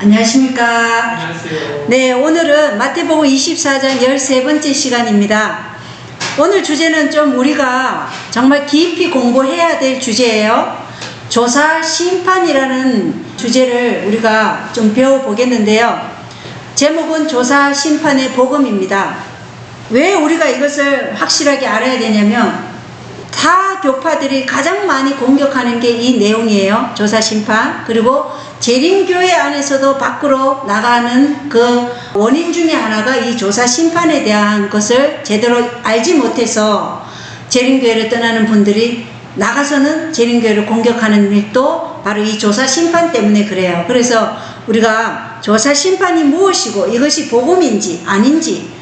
안녕하십니까. 안녕하세요. 네, 오늘은 마태복음 24장 13번째 시간입니다. 오늘 주제는 좀 우리가 정말 깊이 공부해야 될 주제예요. 조사 심판이라는 주제를 우리가 좀 배워보겠는데요. 제목은 조사 심판의 복음입니다. 왜 우리가 이것을 확실하게 알아야 되냐면 타 교파들이 가장 많이 공격하는 게 이 내용이에요. 조사 심판. 그리고 재림교회 안에서도 밖으로 나가는 그 원인 중에 하나가 이 조사 심판에 대한 것을 제대로 알지 못해서 재림교회를 떠나는 분들이 나가서는 재림교회를 공격하는 일도 바로 이 조사 심판 때문에 그래요. 그래서 우리가 조사 심판이 무엇이고 이것이 복음인지 아닌지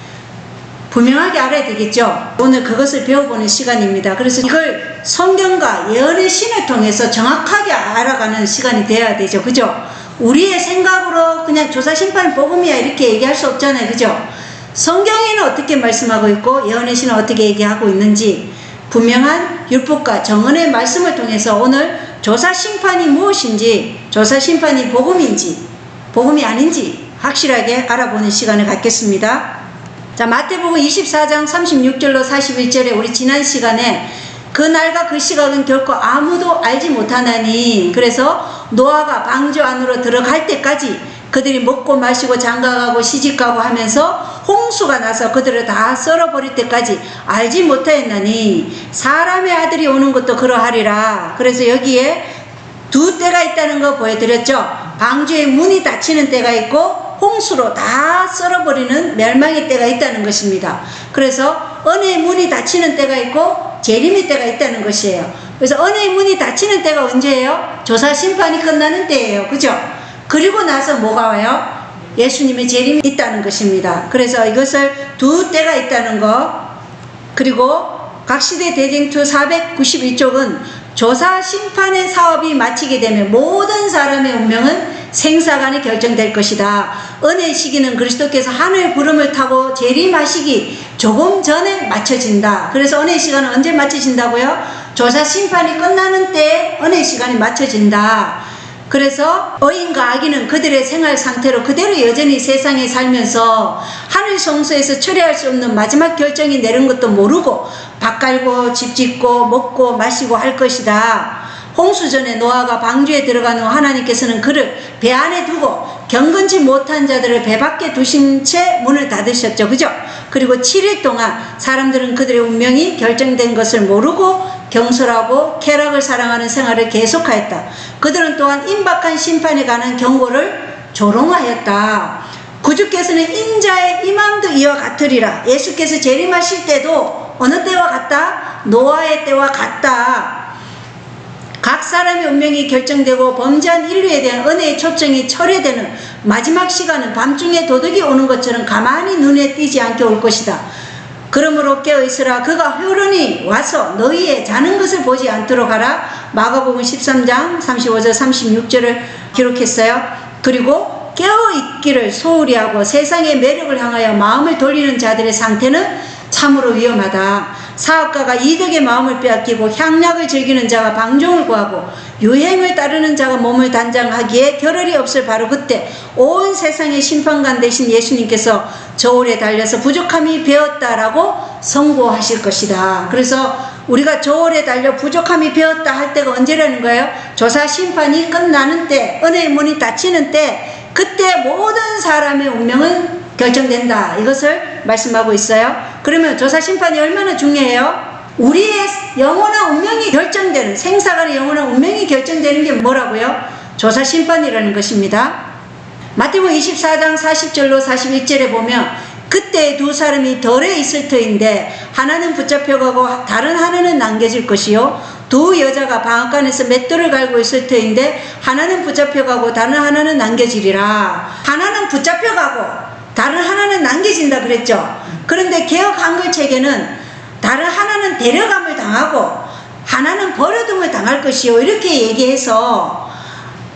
분명하게 알아야 되겠죠. 오늘 그것을 배워보는 시간입니다. 그래서 이걸 성경과 예언의 신을 통해서 정확하게 알아가는 시간이 되어야 되죠. 그죠? 우리의 생각으로 그냥 조사 심판 복음이야 이렇게 얘기할 수 없잖아요. 그죠? 성경에는 어떻게 말씀하고 있고 예언의 신은 어떻게 얘기하고 있는지 분명한 율법과 정언의 말씀을 통해서 오늘 조사 심판이 무엇인지, 조사 심판이 복음인지 복음이 아닌지 확실하게 알아보는 시간을 갖겠습니다. 자, 마태복음 24장 36절로 41절에 우리 지난 시간에 그 날과 그 시각은 결코 아무도 알지 못하나니, 그래서 노아가 방주 안으로 들어갈 때까지 그들이 먹고 마시고 장가가고 시집가고 하면서 홍수가 나서 그들을 다 썰어버릴 때까지 알지 못하였나니 사람의 아들이 오는 것도 그러하리라. 그래서 여기에 두 때가 있다는 거 보여드렸죠. 방주의 문이 닫히는 때가 있고 홍수로 다 썰어버리는 멸망의 때가 있다는 것입니다. 그래서 은혜의 문이 닫히는 때가 있고 재림의 때가 있다는 것이에요. 그래서 은혜의 문이 닫히는 때가 언제예요? 조사 심판이 끝나는 때예요. 그죠? 그리고 나서 뭐가 와요? 예수님의 재림이 있다는 것입니다. 그래서 이것을 두 때가 있다는 것. 그리고 각시대 대쟁투 491쪽은 조사 심판의 사업이 마치게 되면 모든 사람의 운명은 생사간에 결정될 것이다. 은혜의 시기는 그리스도께서 하늘 구름을 타고 재림하시기 조금 전에 맞춰진다. 그래서 은혜의 시간은 언제 맞춰진다고요? 조사 심판이 끝나는 때에 은혜의 시간이 맞춰진다. 그래서 의인과 악인은 그들의 생활 상태로 그대로 여전히 세상에 살면서 하늘 성소에서 처리할 수 없는 마지막 결정이 내린 것도 모르고 밭 갈고 집 짓고 먹고 마시고 할 것이다. 홍수 전에 노아가 방주에 들어간 후 하나님께서는 그를 배 안에 두고 경건치 못한 자들을 배 밖에 두신 채 문을 닫으셨죠. 그죠? 그리고 7일 동안 사람들은 그들의 운명이 결정된 것을 모르고 경솔하고 쾌락을 사랑하는 생활을 계속하였다. 그들은 또한 임박한 심판에 관한 경고를 조롱하였다. 구주께서는 인자의 임함도 이와 같으리라. 예수께서 재림하실 때도 어느 때와 같다? 노아의 때와 같다. 각 사람의 운명이 결정되고 범죄한 인류에 대한 은혜의 초청이 철회되는 마지막 시간은 밤중에 도둑이 오는 것처럼 가만히 눈에 띄지 않게 올 것이다. 그러므로 깨어있으라. 그가 혈흔이 와서 너희의 자는 것을 보지 않도록 하라. 마가복음 13장 35절 36절을 기록했어요. 그리고 깨어있기를 소홀히 하고 세상의 매력을 향하여 마음을 돌리는 자들의 상태는 참으로 위험하다. 사업가가 이득의 마음을 빼앗기고 향락을 즐기는 자가 방종을 구하고 유행을 따르는 자가 몸을 단장하기에 겨를이 없을 바로 그때 온 세상의 심판관 되신 예수님께서 저울에 달려서 부족함이 배었다라고 선고하실 것이다. 그래서 우리가 저울에 달려 부족함이 배었다 할 때가 언제라는 거예요? 조사 심판이 끝나는 때, 은혜의 문이 닫히는 때, 그때 모든 사람의 운명은 결정된다. 이것을 말씀하고 있어요. 그러면 조사 심판이 얼마나 중요해요? 우리의 영원한 운명이 결정되는, 생사간의 영원한 운명이 결정되는 게 뭐라고요? 조사 심판이라는 것입니다. 마태복음 24장 40절로 41절에 보면 그때 두 사람이 덜에 있을 터인데 하나는 붙잡혀가고 다른 하나는 남겨질 것이요, 두 여자가 방앗간에서 맷돌을 갈고 있을 터인데 하나는 붙잡혀가고 다른 하나는 남겨지리라. 하나는 붙잡혀가고 다른 하나는 남겨진다 그랬죠. 그런데 개역 한글 책에는 다른 하나는 데려감을 당하고 하나는 버려둠을 당할 것이요 이렇게 얘기해서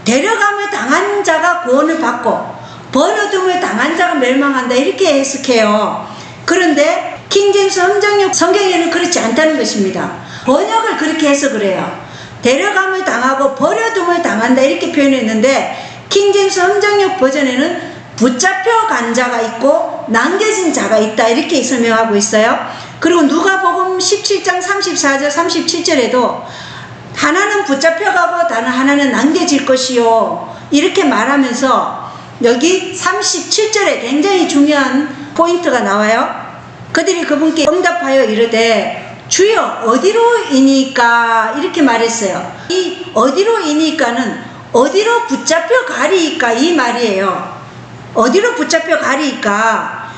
데려감을 당한 자가 구원을 받고 버려둠을 당한 자가 멸망한다 이렇게 해석해요. 그런데 킹제임스 성경역 성경에는 그렇지 않다는 것입니다. 번역을 그렇게 해서 그래요. 데려감을 당하고 버려둠을 당한다 이렇게 표현했는데 킹제임스 흥정역 버전에는 붙잡혀 간 자가 있고 남겨진 자가 있다 이렇게 설명하고 있어요. 그리고 누가복음 17장 34절 37절에도 하나는 붙잡혀가고 다른 하나는 남겨질 것이요 이렇게 말하면서 여기 37절에 굉장히 중요한 포인트가 나와요. 그들이 그분께 응답하여 이르되 주여 어디로이니까 이렇게 말했어요. 이 어디로이니까는 어디로 붙잡혀 가리이까 이 말이에요. 어디로 붙잡혀 가리이까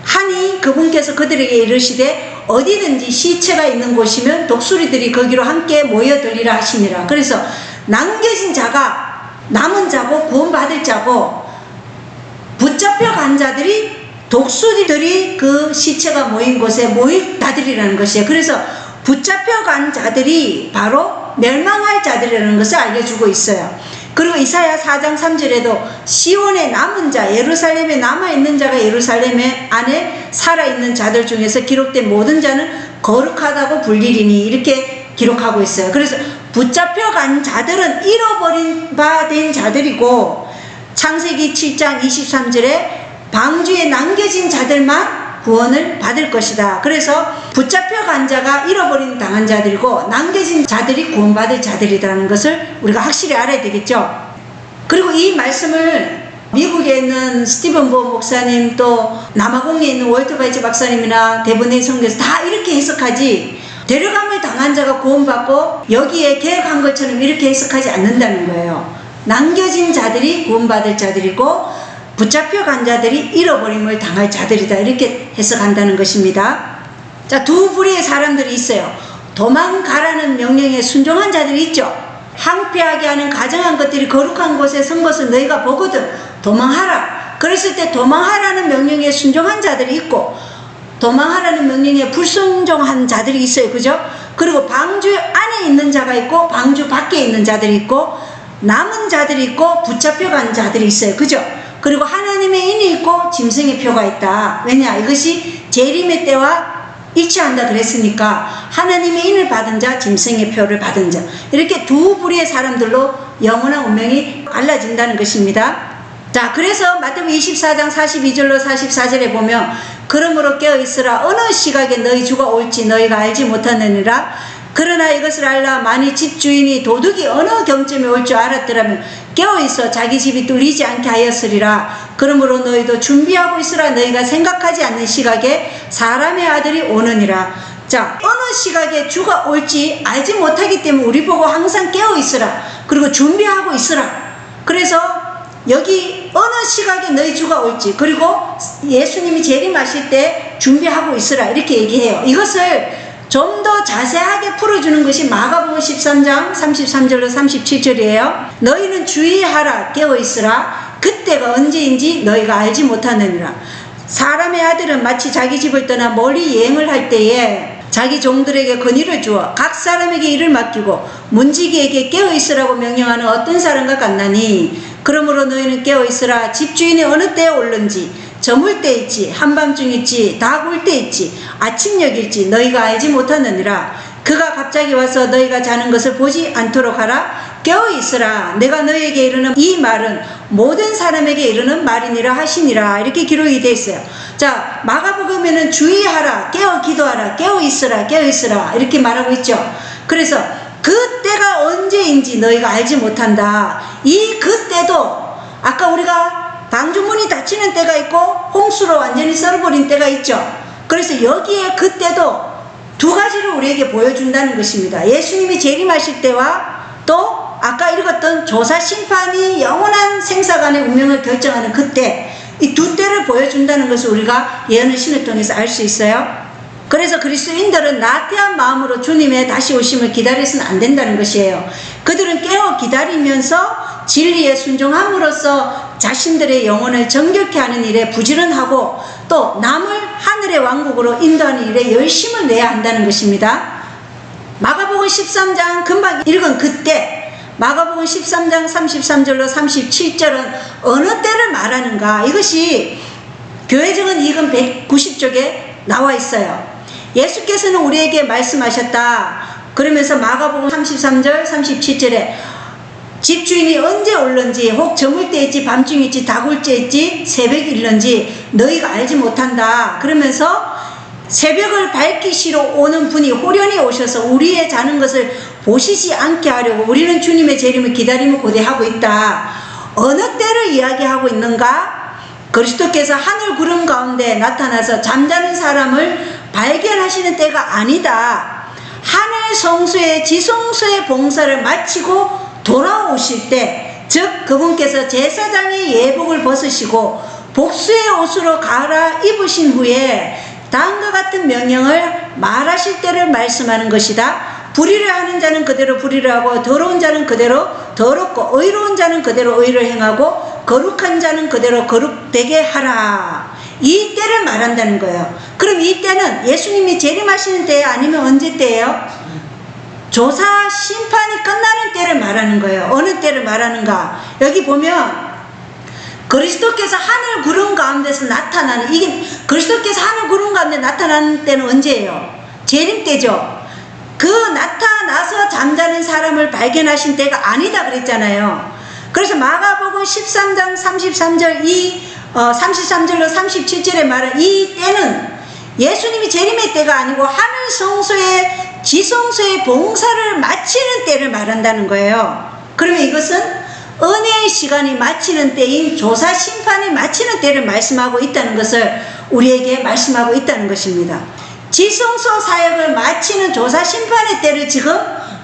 하니 그분께서 그들에게 이르시되 어디든지 시체가 있는 곳이면 독수리들이 거기로 함께 모여들리라 하시니라. 그래서 남겨진 자가 남은 자고 구원받을 자고 붙잡혀 간 자들이 독수리들이 그 시체가 모인 곳에 모일 자들이라는 것이에요. 그래서 붙잡혀 간 자들이 바로 멸망할 자들이라는 것을 알려주고 있어요. 그리고 이사야 4장 3절에도 시온에 남은 자, 예루살렘에 남아있는 자가 예루살렘 안에 살아있는 자들 중에서 기록된 모든 자는 거룩하다고 불리리니 이렇게 기록하고 있어요. 그래서 붙잡혀 간 자들은 잃어버린 바 된 자들이고 창세기 7장 23절에 방주에 남겨진 자들만 구원을 받을 것이다. 그래서 붙잡혀 간 자가 잃어버린 당한 자들이고 남겨진 자들이 구원받을 자들이라는 것을 우리가 확실히 알아야 되겠죠. 그리고 이 말씀을 미국에 있는 스티븐 보 목사님 또 남아공에 있는 월트 바이츠 박사님이나 대부분의 선교에서 다 이렇게 해석하지 데려감을 당한 자가 구원받고 여기에 계획한 것처럼 이렇게 해석하지 않는다는 거예요. 남겨진 자들이 구원받을 자들이고 붙잡혀 간 자들이 잃어버림을 당할 자들이다 이렇게 해석한다는 것입니다. 자, 두 부류의 사람들이 있어요. 도망가라는 명령에 순종한 자들이 있죠. 항폐하게 하는 가정한 것들이 거룩한 곳에 선 것을 너희가 보거든 도망하라. 그랬을 때 도망하라는 명령에 순종한 자들이 있고 도망하라는 명령에 불순종한 자들이 있어요. 그죠? 그리고 방주 안에 있는 자가 있고 방주 밖에 있는 자들이 있고 남은 자들이 있고 붙잡혀 간 자들이 있어요. 그죠? 그리고 하나님의 인이 있고 짐승의 표가 있다. 왜냐? 이것이 재림의 때와 일치한다 그랬으니까 하나님의 인을 받은 자, 짐승의 표를 받은 자 이렇게 두 부류의 사람들로 영원한 운명이 갈라진다는 것입니다. 자, 그래서 마태복음 24장 42절로 44절에 보면 그러므로 깨어있으라 어느 시각에 너희 주가 올지 너희가 알지 못하느니라. 그러나 이것을 알라 만일 집주인이 도둑이 어느 경점에 올 줄 알았더라면 깨어있어 자기 집이 뚫리지 않게 하였으리라. 그러므로 너희도 준비하고 있으라. 너희가 생각하지 않는 시각에 사람의 아들이 오느니라. 자, 어느 시각에 주가 올지 알지 못하기 때문에 우리 보고 항상 깨어있으라. 그리고 준비하고 있으라. 그래서 여기 어느 시각에 너희 주가 올지 그리고 예수님이 재림하실 때 준비하고 있으라 이렇게 얘기해요. 이것을 좀 더 자세하게 풀어주는 것이 마가복음 13장 33절로 37절이에요. 너희는 주의하라 깨어있으라. 그때가 언제인지 너희가 알지 못하느니라. 사람의 아들은 마치 자기 집을 떠나 멀리 여행을 할 때에 자기 종들에게 권위를 주어 각 사람에게 일을 맡기고 문지기에게 깨어있으라고 명령하는 어떤 사람과 같나니 그러므로 너희는 깨어있으라. 집주인이 어느 때에 올는지 저물 때 있지 한밤중 있지 다 굴 때 있지 아침녘일지 너희가 알지 못하느니라. 그가 갑자기 와서 너희가 자는 것을 보지 않도록 하라. 깨어있으라. 내가 너희에게 이르는 이 말은 모든 사람에게 이르는 말이니라 하시니라. 이렇게 기록이 되어 있어요. 자, 마가복음에는 주의하라 깨어 기도하라 깨어있으라 깨어있으라 이렇게 말하고 있죠. 그래서 그때가 언제인지 너희가 알지 못한다. 이 그때도 아까 우리가 방주문이 닫히는 때가 있고 홍수로 완전히 썰어버린 때가 있죠. 그래서 여기에 그때도 두 가지를 우리에게 보여준다는 것입니다. 예수님이 재림하실 때와 또 아까 읽었던 조사 심판이 영원한 생사간의 운명을 결정하는 그때 이 두 때를 보여준다는 것을 우리가 예언의 신을 통해서 알 수 있어요. 그래서 그리스도인들은 나태한 마음으로 주님의 다시 오심을 기다려서는 안 된다는 것이에요. 그들은 깨어 기다리면서 진리에 순종함으로써 자신들의 영혼을 정결케 하는 일에 부지런하고 또 남을 하늘의 왕국으로 인도하는 일에 열심을 내야 한다는 것입니다. 마가복음 13장 금방 읽은 그때 마가복음 13장 33절로 37절은 어느 때를 말하는가? 이것이 교회적인 이금 190쪽에 나와 있어요. 예수께서는 우리에게 말씀하셨다. 그러면서 마가복음 33절 37절에 집주인이 언제 올는지, 혹 저물 때일지 밤중일지 다굴째일지 새벽이 일는지 너희가 알지 못한다. 그러면서 새벽을 밝히시러 오는 분이 호련히 오셔서 우리의 자는 것을 보시지 않게 하려고 우리는 주님의 재림을 기다림을 고대하고 있다. 어느 때를 이야기하고 있는가? 그리스도께서 하늘 구름 가운데 나타나서 잠자는 사람을 발견하시는 때가 아니다. 하늘 성소의 지성소의 봉사를 마치고 돌아오실 때, 즉 그분께서 제사장의 예복을 벗으시고 복수의 옷으로 갈아입으신 후에 다음과 같은 명령을 말하실 때를 말씀하는 것이다. 불의를 하는 자는 그대로 불의를 하고 더러운 자는 그대로 더럽고 의로운 자는 그대로 의를 행하고 거룩한 자는 그대로 거룩되게 하라. 이 때를 말한다는 거예요. 그럼 이 때는 예수님이 재림하시는 때예요? 아니면 언제 때예요? 조사 심판이 끝나는 때를 말하는 거예요. 어느 때를 말하는가? 여기 보면 그리스도께서 하늘 구름 가운데서 나타나는, 이게 그리스도께서 하늘 구름 가운데 나타나는 때는 언제예요? 재림 때죠. 그 나타나서 잠자는 사람을 발견하신 때가 아니다 그랬잖아요. 그래서 마가복음 13장 33절 33절로 37절에 말한 이 때는 예수님이 재림의 때가 아니고 하늘 성소의 지성소의 봉사를 마치는 때를 말한다는 거예요. 그러면 이것은 은혜의 시간이 마치는 때인 조사 심판이 마치는 때를 말씀하고 있다는 것을 우리에게 말씀하고 있다는 것입니다. 지성소 사역을 마치는 조사 심판의 때를 지금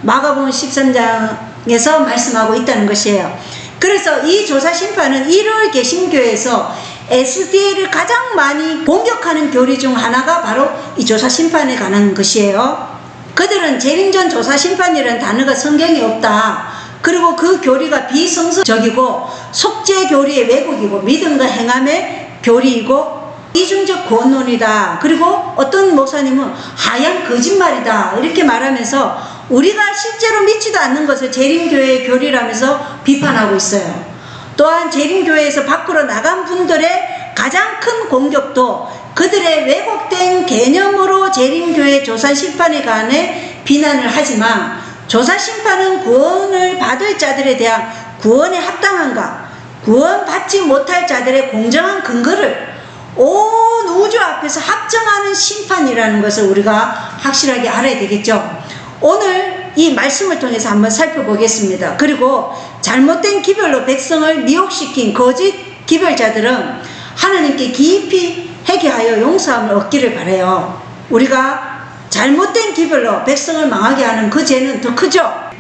마가복음 13장에서 말씀하고 있다는 것이에요. 그래서 이 조사 심판은 1월 개신교에서 SDA를 가장 많이 공격하는 교리 중 하나가 바로 이 조사 심판에 관한 것이에요. 그들은 재림전 조사 심판이라는 단어가 성경에 없다. 그리고 그 교리가 비성서적이고 속죄 교리의 왜곡이고 믿음과 행함의 교리이고 이중적 구원론이다. 그리고 어떤 목사님은 하얀 거짓말이다. 이렇게 말하면서 우리가 실제로 믿지도 않는 것을 재림교회의 교리라면서 비판하고 있어요. 또한 재림교회에서 밖으로 나간 분들의 가장 큰 공격도 그들의 왜곡된 개념으로 재림교회 조사 심판에 관해 비난을 하지만 조사심판은 구원을 받을 자들에 대한 구원에 합당한가, 구원받지 못할 자들의 공정한 근거를 온 우주 앞에서 확정하는 심판이라는 것을 우리가 확실하게 알아야 되겠죠. 오늘 이 말씀을 통해서 한번 살펴보겠습니다. 그리고 잘못된 기별로 백성을 미혹시킨 거짓 기별자들은 하나님께 깊이 회개하여 용서함을 얻기를 바라요. 우리가 잘못된 기별로 백성을 망하게 하는 그 죄는 더 크죠.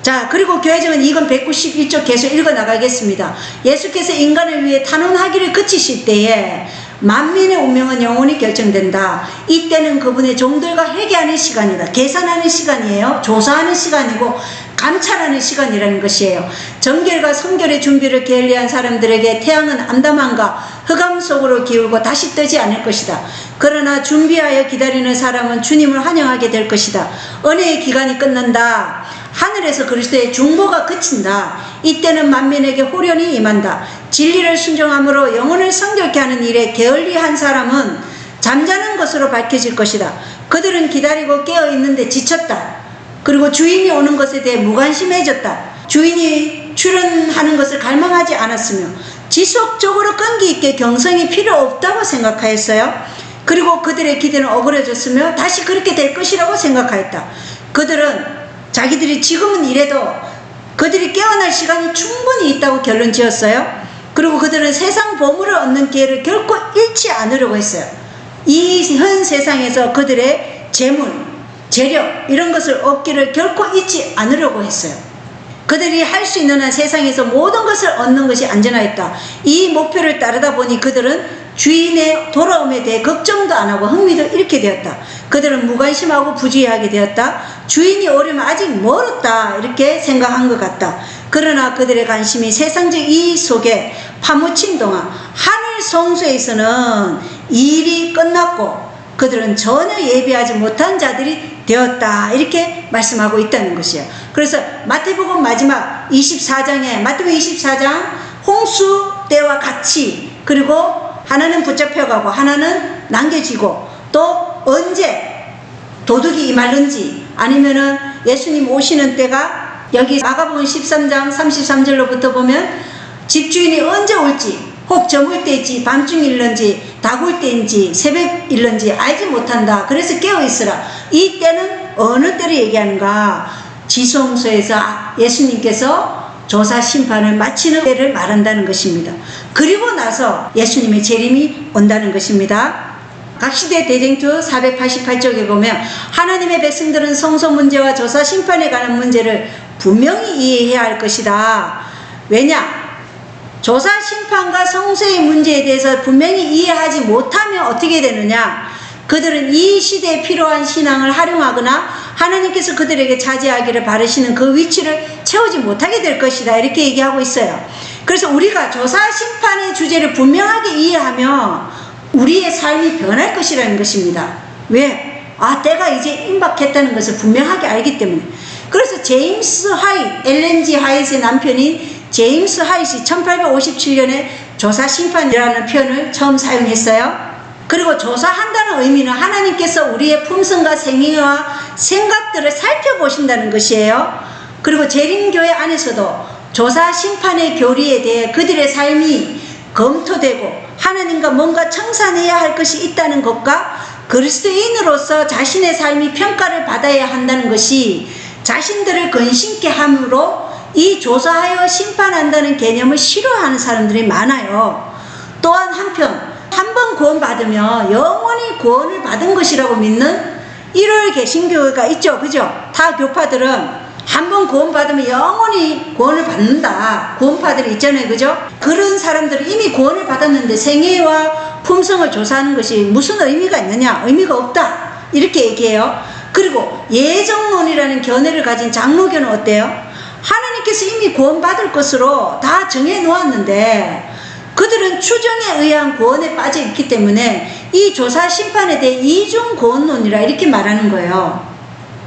자, 그리고 교회정은 이건 191쪽 계속 읽어나가겠습니다. 예수께서 인간을 위해 탄원하기를 그치실 때에 만민의 운명은 영원히 결정된다. 이때는 그분의 종들과 회개하는 시간이다. 계산하는 시간이에요. 조사하는 시간이고 감찰하는 시간이라는 것이에요. 정결과 성결의 준비를 게을리한 사람들에게 태양은 암담함과 흑암 속으로 기울고 다시 뜨지 않을 것이다. 그러나 준비하여 기다리는 사람은 주님을 환영하게 될 것이다. 은혜의 기간이 끝난다. 하늘에서 그리스도의 중보가 그친다. 이때는 만민에게 호련히 임한다. 진리를 순종함으로 영혼을 성결케 하는 일에 게을리한 사람은 잠자는 것으로 밝혀질 것이다. 그들은 기다리고 깨어있는데 지쳤다. 그리고 주인이 오는 것에 대해 무관심해졌다. 주인이 출현하는 것을 갈망하지 않았으며 지속적으로 끈기 있게 경성이 필요 없다고 생각하였어요. 그리고 그들의 기대는 어그러졌으며 다시 그렇게 될 것이라고 생각하였다. 그들은 자기들이 지금은 이래도 그들이 깨어날 시간이 충분히 있다고 결론 지었어요. 그리고 그들은 세상 보물을 얻는 기회를 결코 잃지 않으려고 했어요. 이 현 세상에서 그들의 재물, 재력 이런 것을 얻기를 결코 잊지 않으려고 했어요. 그들이 할 수 있는 한 세상에서 모든 것을 얻는 것이 안전하였다. 이 목표를 따르다 보니 그들은 주인의 돌아옴에 대해 걱정도 안 하고 흥미도 잃게 되었다. 그들은 무관심하고 부주의하게 되었다. 주인이 오려면 아직 멀었다 이렇게 생각한 것 같다. 그러나 그들의 관심이 세상적 이익 속에 파묻힌 동안 하늘 성소에서는 일이 끝났고 그들은 전혀 예비하지 못한 자들이 되었다 이렇게 말씀하고 있다는 것이에요. 그래서 마태복음 마지막 24장에 마태복음 24장 홍수 때와 같이 그리고 하나는 붙잡혀가고 하나는 남겨지고 또 언제 도둑이 임할는지 아니면은 예수님 오시는 때가 여기 마가복음 13장 33절로부터 보면 집주인이 언제 올지, 혹 저물 때인지 밤중일런지 다굴 때인지 새벽일런지 알지 못한다. 그래서 깨어있으라. 이 때는 어느 때를 얘기하는가? 지성소에서 예수님께서 조사 심판을 마치는 때를 말한다는 것입니다. 그리고 나서 예수님의 재림이 온다는 것입니다. 각시대 대쟁투 488쪽에 보면 하나님의 백성들은 성소 문제와 조사 심판에 관한 문제를 분명히 이해해야 할 것이다. 왜냐? 조사 심판과 성소의 문제에 대해서 분명히 이해하지 못하면 어떻게 되느냐? 그들은 이 시대에 필요한 신앙을 활용하거나 하나님께서 그들에게 차지하기를 바라시는 그 위치를 채우지 못하게 될 것이다. 이렇게 얘기하고 있어요. 그래서 우리가 조사 심판의 주제를 분명하게 이해하면 우리의 삶이 변할 것이라는 것입니다. 왜? 때가 이제 임박했다는 것을 분명하게 알기 때문에. 그래서 제임스 하잇, 엘렌지 하잇의 남편인 제임스 하잇이 1857년에 조사 심판이라는 표현을 처음 사용했어요. 그리고 조사한다는 의미는 하나님께서 우리의 품성과 생애와 생각들을 살펴보신다는 것이에요. 그리고 재림교회 안에서도 조사 심판의 교리에 대해 그들의 삶이 검토되고 하나님과 뭔가 청산해야 할 것이 있다는 것과 그리스도인으로서 자신의 삶이 평가를 받아야 한다는 것이 자신들을 근심케 함으로 이 조사하여 심판한다는 개념을 싫어하는 사람들이 많아요. 또한 한편 한 번 구원받으면 영원히 구원을 받은 것이라고 믿는 일요일 개신교회가 있죠. 그죠? 다 교파들은 한 번 구원받으면 영원히 구원을 받는다. 구원파들이 있잖아요. 그죠? 그런 사람들은 이미 구원을 받았는데 생애와 품성을 조사하는 것이 무슨 의미가 있느냐? 의미가 없다. 이렇게 얘기해요. 그리고 예정론이라는 견해를 가진 장로교는 어때요? 하나님께서 이미 구원받을 것으로 다 정해 놓았는데 그들은 추정에 의한 구원에 빠져 있기 때문에 이 조사 심판에 대해 이중 구원론이라 이렇게 말하는 거예요.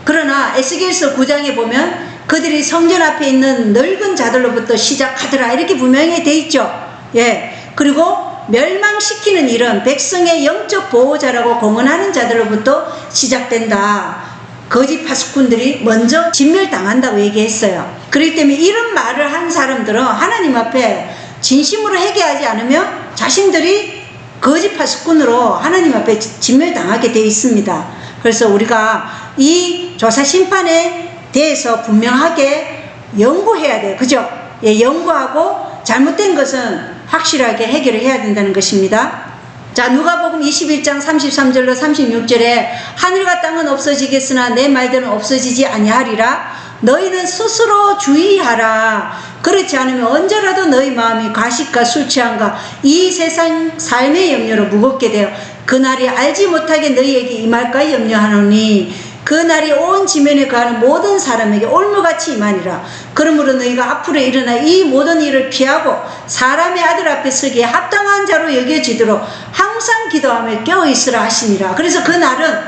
그러나 에스겔서 9장에 보면 그들이 성전 앞에 있는 늙은 자들로부터 시작하더라 이렇게 분명히 돼 있죠. 예. 그리고 멸망시키는 일은 백성의 영적 보호자라고 공언하는 자들로부터 시작된다. 거짓 파수꾼들이 먼저 진멸당한다고 얘기했어요. 그렇기 때문에 이런 말을 한 사람들은 하나님 앞에 진심으로 회개하지 않으면 자신들이 거짓 파수꾼으로 하나님 앞에 진멸당하게 되어 있습니다. 그래서 우리가 이 조사 심판에 대해서 분명하게 연구해야 돼요. 그죠? 예, 연구하고 잘못된 것은 확실하게 해결을 해야 된다는 것입니다. 자, 누가복음 21장 33절로 36절에 하늘과 땅은 없어지겠으나 내 말들은 없어지지 아니하리라. 너희는 스스로 주의하라. 그렇지 않으면 언제라도 너희 마음이 가식과 술 취함과 이 세상 삶의 염려로 무겁게 되어 그날이 알지 못하게 너희에게 임할까 염려하노니 그날이 온 지면에 거하는 모든 사람에게 올무같이 임하니라. 그러므로 너희가 앞으로 일어나 이 모든 일을 피하고 사람의 아들 앞에 서기에 합당한 자로 여겨지도록 항상 기도하며 깨어있으라 하시니라. 그래서 그날은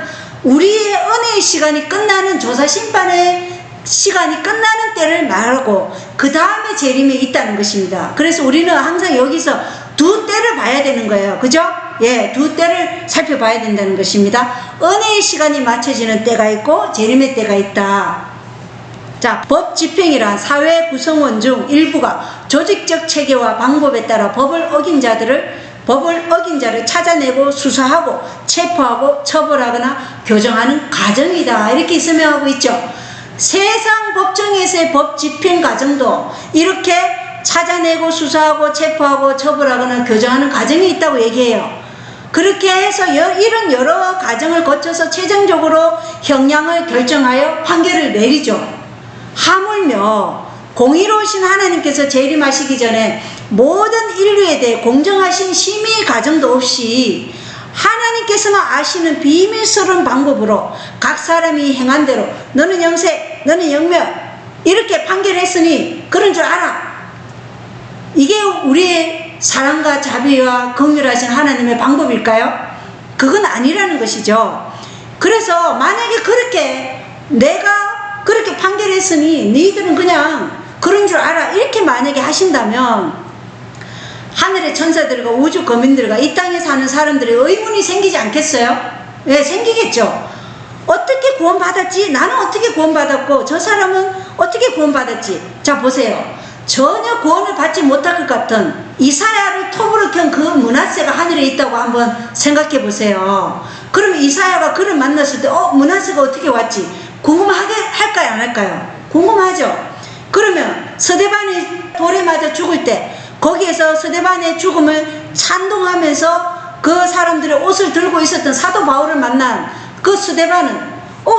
우리의 은혜의 시간이 끝나는 조사 심판의 시간이 끝나는 때를 말하고 그 다음에 재림이 있다는 것입니다. 그래서 우리는 항상 여기서 두 때를 봐야 되는 거예요. 그죠? 예, 두 때를 살펴봐야 된다는 것입니다. 은혜의 시간이 맞춰지는 때가 있고 재림의 때가 있다. 자, 법 집행이란 사회 구성원 중 일부가 조직적 체계와 방법에 따라 법을 어긴 자를 찾아내고 수사하고 체포하고 처벌하거나 교정하는 과정이다. 이렇게 설명하고 있죠. 세상 법정에서의 법 집행 과정도 이렇게 찾아내고 수사하고 체포하고 처벌하거나 교정하는 과정이 있다고 얘기해요. 그렇게 해서 이런 여러 과정을 거쳐서 최종적으로 형량을 결정하여 판결을 내리죠. 하물며 공의로우신 하나님께서 재림하시기 전에 모든 인류에 대해 공정하신 심의 과정도 없이 하나님께서만 아시는 비밀스러운 방법으로 각 사람이 행한 대로 너는 영생, 너는 영멸 이렇게 판결했으니 그런 줄 알아. 이게 우리의 사랑과 자비와 긍휼하신 하나님의 방법일까요? 그건 아니라는 것이죠. 그래서 만약에 그렇게 내가 그렇게 판결했으니 너희들은 그냥 그런 줄 알아 이렇게 만약에 하신다면 하늘의 천사들과 우주 거민들과 이 땅에 사는 사람들의 의문이 생기지 않겠어요? 네, 생기겠죠. 어떻게 구원받았지? 나는 어떻게 구원받았고 저 사람은 어떻게 구원받았지? 자, 보세요. 전혀 구원을 받지 못할 것 같은 이사야를 톱으로 켠 그 므낫세가 하늘에 있다고 한번 생각해 보세요. 그럼 이사야가 그를 만났을 때 므낫세가 어떻게 왔지? 궁금하게 할까요, 안 할까요? 궁금하죠. 그러면 스데반이 돌에 맞아 죽을 때 거기에서 스데반의 죽음을 찬동하면서 그 사람들의 옷을 들고 있었던 사도 바울을 만난 그 스데반은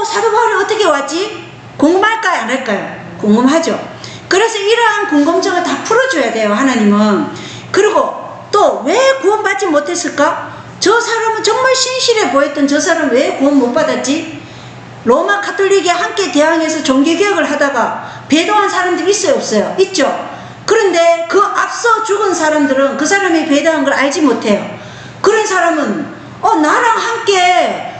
사도 바울이 어떻게 왔지? 궁금할까요, 안 할까요? 궁금하죠. 그래서 이러한 궁금증을 다 풀어줘야 돼요, 하나님은. 그리고 또 왜 구원받지 못했을까? 저 사람은 정말 신실해 보였던 저 사람 왜 구원 못 받았지? 로마 가톨릭에 함께 대항해서 종교개혁을 하다가 배도한 사람들 있어요, 없어요? 있죠. 그런데 그 앞서 죽은 사람들은 그 사람이 배도한 걸 알지 못해요. 그런 사람은 나랑 함께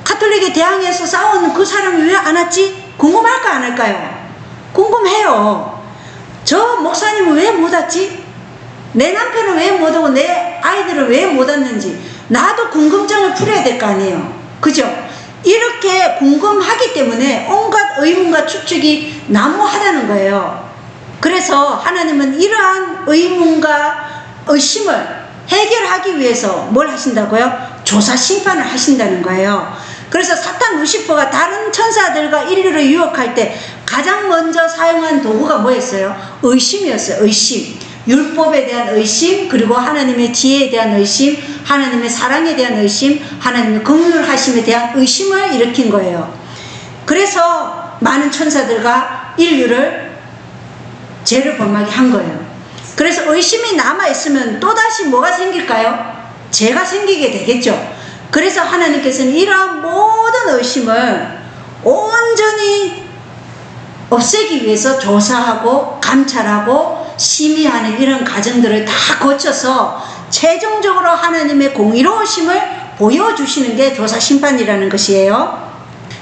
가톨릭에 대항해서 싸우는 그 사람이 왜 안 왔지? 궁금할까, 안 할까요? 궁금해요. 저 목사님은 왜 못 왔지? 내 남편은 왜 못 오고 내 아이들은 왜 못 왔는지 나도 궁금증을 풀어야 될 거 아니에요. 그죠? 이렇게 궁금하기 때문에 온갖 의문과 추측이 난무하다는 거예요. 그래서 하나님은 이러한 의문과 의심을 해결하기 위해서 뭘 하신다고요? 조사 심판을 하신다는 거예요. 그래서 사탄 루시퍼가 다른 천사들과 인류를 유혹할 때 가장 먼저 사용한 도구가 뭐였어요? 의심이었어요. 의심. 율법에 대한 의심, 그리고 하나님의 지혜에 대한 의심, 하나님의 사랑에 대한 의심, 하나님의 긍휼하심에 대한 의심을 일으킨 거예요. 그래서 많은 천사들과 인류를 죄를 범하게 한 거예요. 그래서 의심이 남아있으면 또다시 뭐가 생길까요? 죄가 생기게 되겠죠. 그래서 하나님께서는 이러한 모든 의심을 온전히 없애기 위해서 조사하고 감찰하고 심의하는 이런 과정들을 다 거쳐서 최종적으로 하나님의 공의로우심을 보여주시는 게 조사심판이라는 것이에요.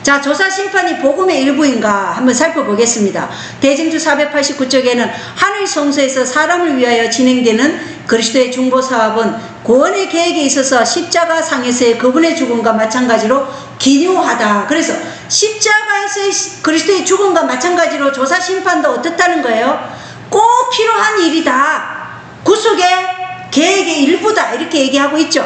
자, 조사심판이 복음의 일부인가 한번 살펴보겠습니다. 대증주 489쪽에는 하늘 성소에서 사람을 위하여 진행되는 그리스도의 중보사업은 구원의 계획에 있어서 십자가 상에서의 그분의 죽음과 마찬가지로 기묘하다. 그래서 십자가에서의 그리스도의 죽음과 마찬가지로 조사심판도 어떻다는 거예요? 꼭 필요한 일이다. 구속의 계획의 일부다. 이렇게 얘기하고 있죠.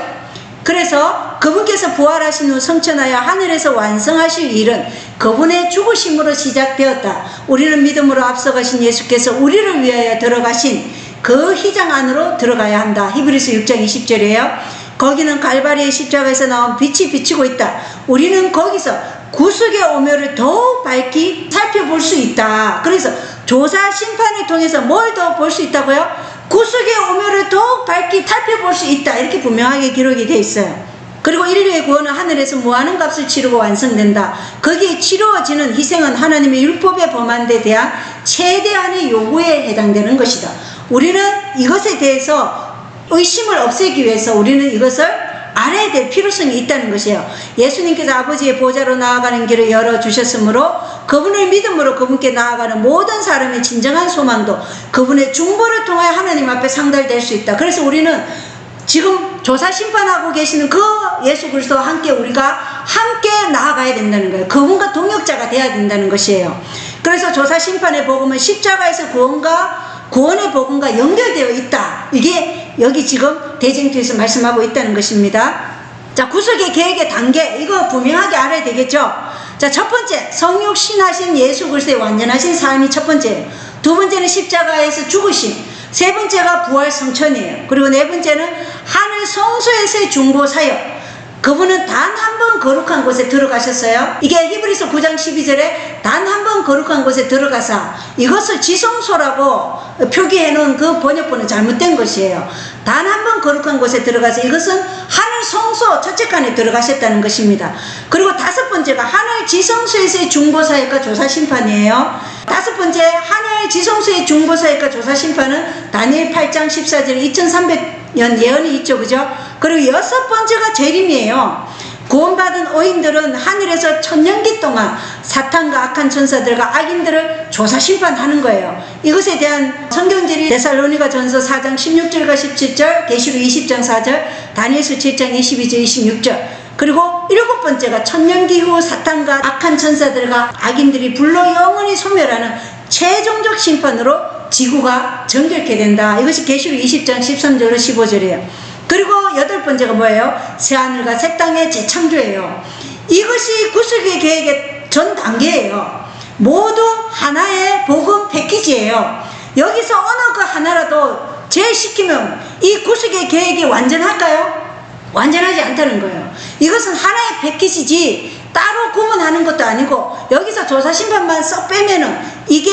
그래서 그분께서 부활하신 후 성천하여 하늘에서 완성하실 일은 그분의 죽으심으로 시작되었다. 우리는 믿음으로 앞서가신 예수께서 우리를 위하여 들어가신 그 휘장 안으로 들어가야 한다. 히브리서 6장 20절이에요. 거기는 갈바리의 십자가에서 나온 빛이 비치고 있다. 우리는 거기서 구속의 오묘를 더욱 밝히 살펴볼 수 있다. 그래서 조사 심판을 통해서 뭘 더 볼 수 있다고요? 구속의 오묘를 더욱 밝히 살펴볼 수 있다. 이렇게 분명하게 기록이 되어 있어요. 그리고 인류의 구원은 하늘에서 무한한 값을 치르고 완성된다. 거기에 치루어지는 희생은 하나님의 율법에 범한 데 대한 최대한의 요구에 해당되는 것이다. 우리는 이것에 대해서 의심을 없애기 위해서 우리는 이것을 알아야 될 필요성이 있다는 것이에요. 예수님께서 아버지의 보좌로 나아가는 길을 열어주셨으므로 그분을 믿음으로 그분께 나아가는 모든 사람의 진정한 소망도 그분의 중보를 통하여 하나님 앞에 상달될 수 있다. 그래서 우리는 지금 조사 심판하고 계시는 그 예수 그리스도와 함께 우리가 함께 나아가야 된다는 거예요. 그분과 동역자가 돼야 된다는 것이에요. 그래서 조사 심판의 복음은 십자가에서 구원의 복음과 연결되어 있다. 이게 여기 지금 대쟁투에서 말씀하고 있다는 것입니다. 자, 구속의 계획의 단계, 이거 분명하게 알아야 되겠죠. 자, 첫 번째, 성육 신하신 예수 그리스도의 완전하신 삶이 첫 번째예요. 두 번째는 십자가에서 죽으심, 세 번째가 부활 성천이에요. 그리고 네 번째는 하늘 성소에서의 중보 사역. 그분은 단 한 번 거룩한 곳에 들어가셨어요. 이게 히브리서 9장 12절에 단 한 번 거룩한 곳에 들어가사, 이것을 지성소라고 표기해 놓은 그 번역본은 잘못된 것이에요. 단 한 번 거룩한 곳에 들어가서 이것은 하늘 성소 첫째 칸에 들어가셨다는 것입니다. 그리고 다섯 번째가 하늘 지성소에서의 중보사역과 조사심판이에요. 다섯 번째, 하늘 지성소의 중보사역과 조사심판은 다니엘 8장 14절에 2300년 예언이 있죠. 그죠? 그리고 여섯 번째가 재림이에요. 구원받은 의인들은 하늘에서 천년기 동안 사탄과 악한 천사들과 악인들을 조사 심판하는 거예요. 이것에 대한 성경절이 데살로니가 전서 4장 16절과 17절, 계시록 20장 4절, 다니엘서 7장 22절 26절. 그리고 7번째가 천년기후 사탄과 악한 천사들과 악인들이 불로 영원히 소멸하는 최종적 심판으로 지구가 정결케 된다. 이것이 계시록 20장 13절로 15절이에요. 그리고 8번째가 뭐예요? 새하늘과 새 땅의 재창조예요. 이것이 구속의 계획의 전 단계예요. 모두 하나의 복음 패키지예요. 여기서 어느 그 하나라도 제시키면 이 구속의 계획이 완전할까요? 완전하지 않다는 거예요. 이것은 하나의 패키지지 따로 구분하는 것도 아니고 여기서 조사 심판만 쏙 빼면은 이게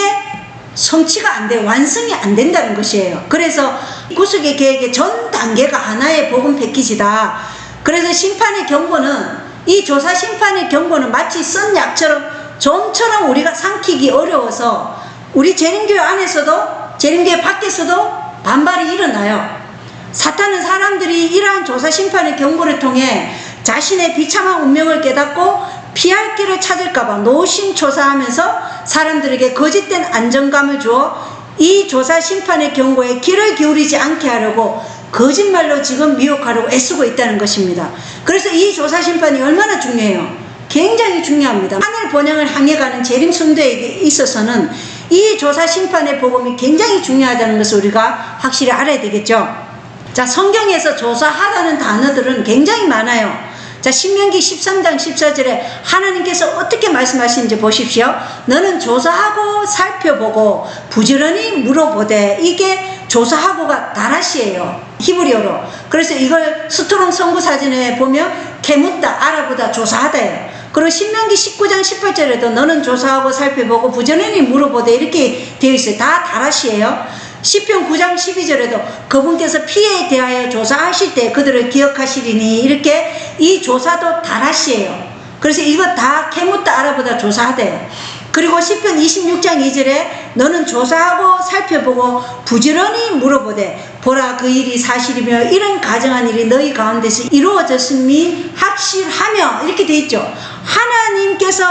성취가 안 돼, 완성이 안 된다는 것이에요. 그래서 구속의 계획의 전 단계가 하나의 복음 패키지다. 그래서 심판의 경고는, 이 조사 심판의 경고는 마치 쓴 약처럼 좀처럼 우리가 삼키기 어려워서 우리 재림교회 안에서도 재림교회 밖에서도 반발이 일어나요. 사탄은 사람들이 이러한 조사 심판의 경고를 통해 자신의 비참한 운명을 깨닫고 피할 길을 찾을까봐 노심초사하면서 사람들에게 거짓된 안정감을 주어 이 조사 심판의 경고에 귀를 기울이지 않게 하려고 거짓말로 지금 미혹하려고 애쓰고 있다는 것입니다. 그래서 이 조사 심판이 얼마나 중요해요? 굉장히 중요합니다. 하늘 본향을 향해 가는 재림 성도에게 있어서는 이 조사 심판의 복음이 굉장히 중요하다는 것을 우리가 확실히 알아야 되겠죠. 자, 성경에서 조사하다는 단어들은 굉장히 많아요. 자, 신명기 13장 14절에 하나님께서 어떻게 말씀하시는지 보십시오. 너는 조사하고 살펴보고 부지런히 물어보되, 이게 조사하고가 다라시예요, 히브리어로. 그래서 이걸 스트롱 선구사전에 보면 캐묻다, 알아보다, 조사하다예요. 그리고 신명기 19장 18절에도 너는 조사하고 살펴보고 부지런히 물어보되 이렇게 되어 있어요. 다 다라시예요. 시편 9장 12절에도 그분께서 피해에 대하여 조사하실 때 그들을 기억하시리니, 이렇게 이 조사도 다라시예요. 그래서 이거 다 캐묻다, 알아보다, 조사하대요. 그리고 시편 26장 2절에 너는 조사하고 살펴보고 부지런히 물어보되 보라 그 일이 사실이며 이런 가정한 일이 너희 가운데서 이루어졌음이 확실하며, 이렇게 돼 있죠. 하나님께서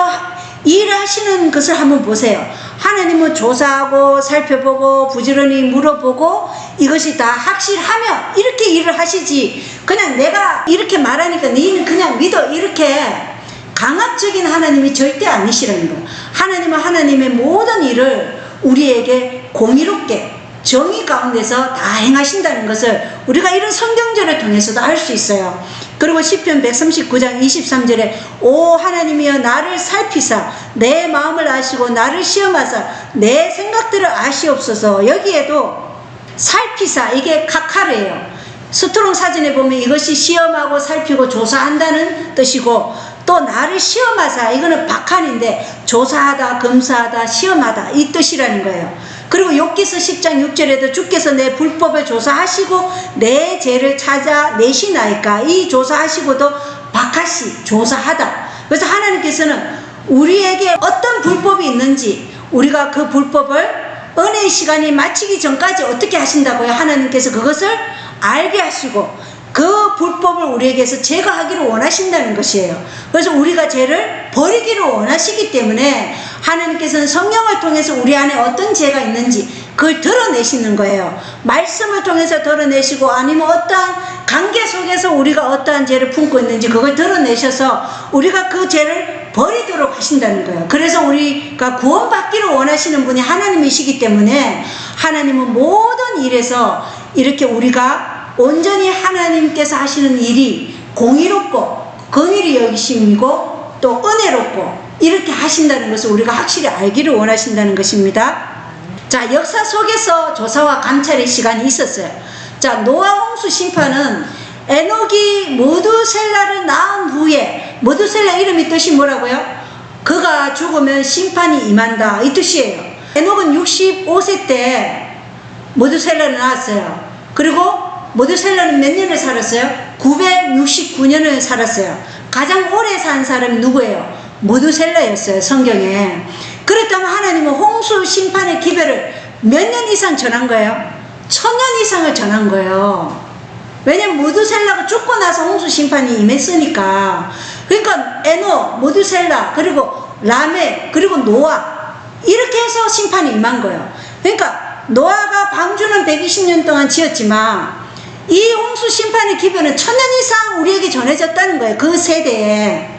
일하시는 것을 한번 보세요. 하나님은 조사하고 살펴보고 부지런히 물어보고 이것이 다 확실하며 이렇게 일을 하시지, 그냥 내가 이렇게 말하니까 너희는 그냥 믿어, 이렇게 강압적인 하나님이 절대 아니시라는 거예요. 하나님은 하나님의 모든 일을 우리에게 공의롭게 정의 가운데서 다 행하신다는 것을 우리가 이런 성경절을 통해서도 알 수 있어요. 그리고 시편 139장 23절에 오 하나님이여 나를 살피사 내 마음을 아시고 나를 시험하사 내 생각들을 아시옵소서. 여기에도 살피사, 이게 카카르예요. 스트롱 사전에 보면 이것이 시험하고 살피고 조사한다는 뜻이고, 또 나를 시험하사, 이거는 박한인데 조사하다, 검사하다, 시험하다, 이 뜻이라는 거예요. 그리고 욥기서 10장 6절에도 주께서 내 불법을 조사하시고 내 죄를 찾아 내시나이까, 이 조사하시고도 박하시, 조사하다. 그래서 하나님께서는 우리에게 어떤 불법이 있는지, 우리가 그 불법을 은혜의 시간이 마치기 전까지 어떻게 하신다고요? 하나님께서 그것을 알게 하시고 그 불법을 우리에게서 제거하기를 원하신다는 것이에요. 그래서 우리가 죄를 버리기를 원하시기 때문에 하나님께서는 성령을 통해서 우리 안에 어떤 죄가 있는지 그걸 드러내시는 거예요. 말씀을 통해서 드러내시고, 아니면 어떠한 관계 속에서 우리가 어떠한 죄를 품고 있는지 그걸 드러내셔서 우리가 그 죄를 버리도록 하신다는 거예요. 그래서 우리가 구원받기를 원하시는 분이 하나님이시기 때문에 하나님은 모든 일에서 이렇게 우리가 온전히 하나님께서 하시는 일이 공의롭고 긍휼히 여기심이고 또 은혜롭고 이렇게 하신다는 것을 우리가 확실히 알기를 원하신다는 것입니다. 자, 역사 속에서 조사와 감찰의 시간이 있었어요. 자, 노아 홍수 심판은 에녹이 모두셀라를 낳은 후에, 모두셀라 이름이 뜻이 뭐라고요? 그가 죽으면 심판이 임한다, 이 뜻이에요. 에녹은 65세 때 모두셀라를 낳았어요. 그리고 모두셀라는 몇 년을 살았어요? 969년을 살았어요. 가장 오래 산 사람이 누구예요? 모두셀라였어요, 성경에. 그렇다면 하나님은 홍수 심판의 기별을 몇 년 이상 전한 거예요? 1000년 이상을 전한 거예요. 왜냐면 모두셀라가 죽고 나서 홍수 심판이 임했으니까. 그러니까 에녹, 모두셀라, 그리고 라멕, 그리고 노아, 이렇게 해서 심판이 임한 거예요. 그러니까 노아가 방주는 120년 동안 지었지만 이 홍수 심판의 하나님의 기별은 천년 이상 우리에게 전해졌다는 거예요. 그 세대에.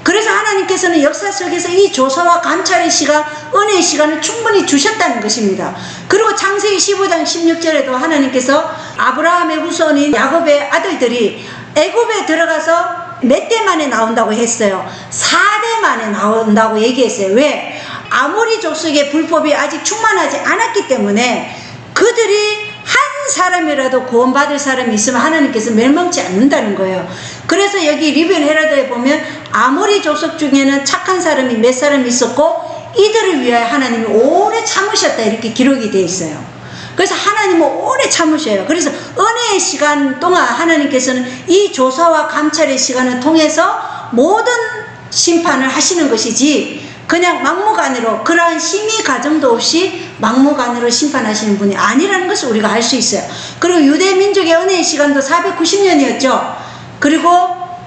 그래서 하나님께서는 역사 속에서 이 조사와 감찰의 시간, 은혜의 시간을 충분히 주셨다는 것입니다. 그리고 창세기 15장 16절에도 하나님께서 아브라함의 후손인 야곱의 아들들이 애굽에 들어가서 몇 대 만에 나온다고 했어요. 4대 만에 나온다고 얘기했어요. 왜? 아모리 족속의 불법이 아직 충만하지 않았기 때문에 그들이 한 사람이라도 구원받을 사람이 있으면 하나님께서 멸망치 않는다는 거예요. 그래서 여기 리뷰 헤라드에 보면 아모리 족속 중에는 착한 사람이 몇 사람 있었고 이들을 위하여 하나님이 오래 참으셨다 이렇게 기록이 되어 있어요. 그래서 하나님은 오래 참으셔요. 그래서 은혜의 시간 동안 하나님께서는 이 조사와 감찰의 시간을 통해서 모든 심판을 하시는 것이지 그냥 막무가내로 그러한 심의 과정도 없이 막무가내로 심판하시는 분이 아니라는 것을 우리가 알 수 있어요. 그리고 유대 민족의 은혜의 시간도 490년이었죠. 그리고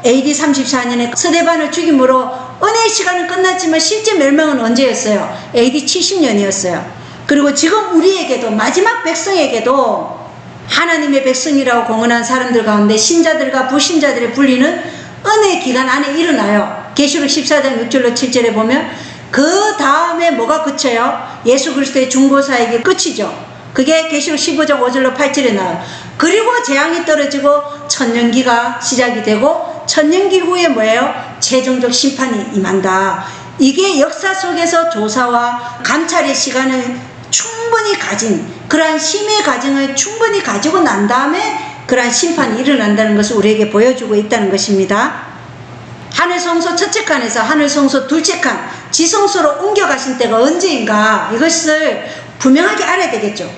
AD 34년에 스데반을 죽임으로 은혜의 시간은 끝났지만 실제 멸망은 언제였어요? AD 70년이었어요. 그리고 지금 우리에게도 마지막 백성에게도 하나님의 백성이라고 공언한 사람들 가운데 신자들과 불신자들의 분리는 은혜의 기간 안에 일어나요. 계시록 14장 6절로 7절에 보면 그 다음에 뭐가 그쳐요? 예수 그리스도의 중보사역이 끝이죠. 그게 계시록 15장 5절로 8절에 나와요. 그리고 재앙이 떨어지고 천년기가 시작이 되고 천년기 후에 뭐예요? 최종적 심판이 임한다. 이게 역사 속에서 조사와 감찰의 시간을 충분히 가진 그러한 심의 과정을 충분히 가지고 난 다음에 그러한 심판이 일어난다는 것을 우리에게 보여주고 있다는 것입니다. 하늘 성소 첫째 칸에서 하늘 성소 둘째 칸 지성소로 옮겨가신 때가 언제인가 이것을 분명하게 알아야 되겠죠.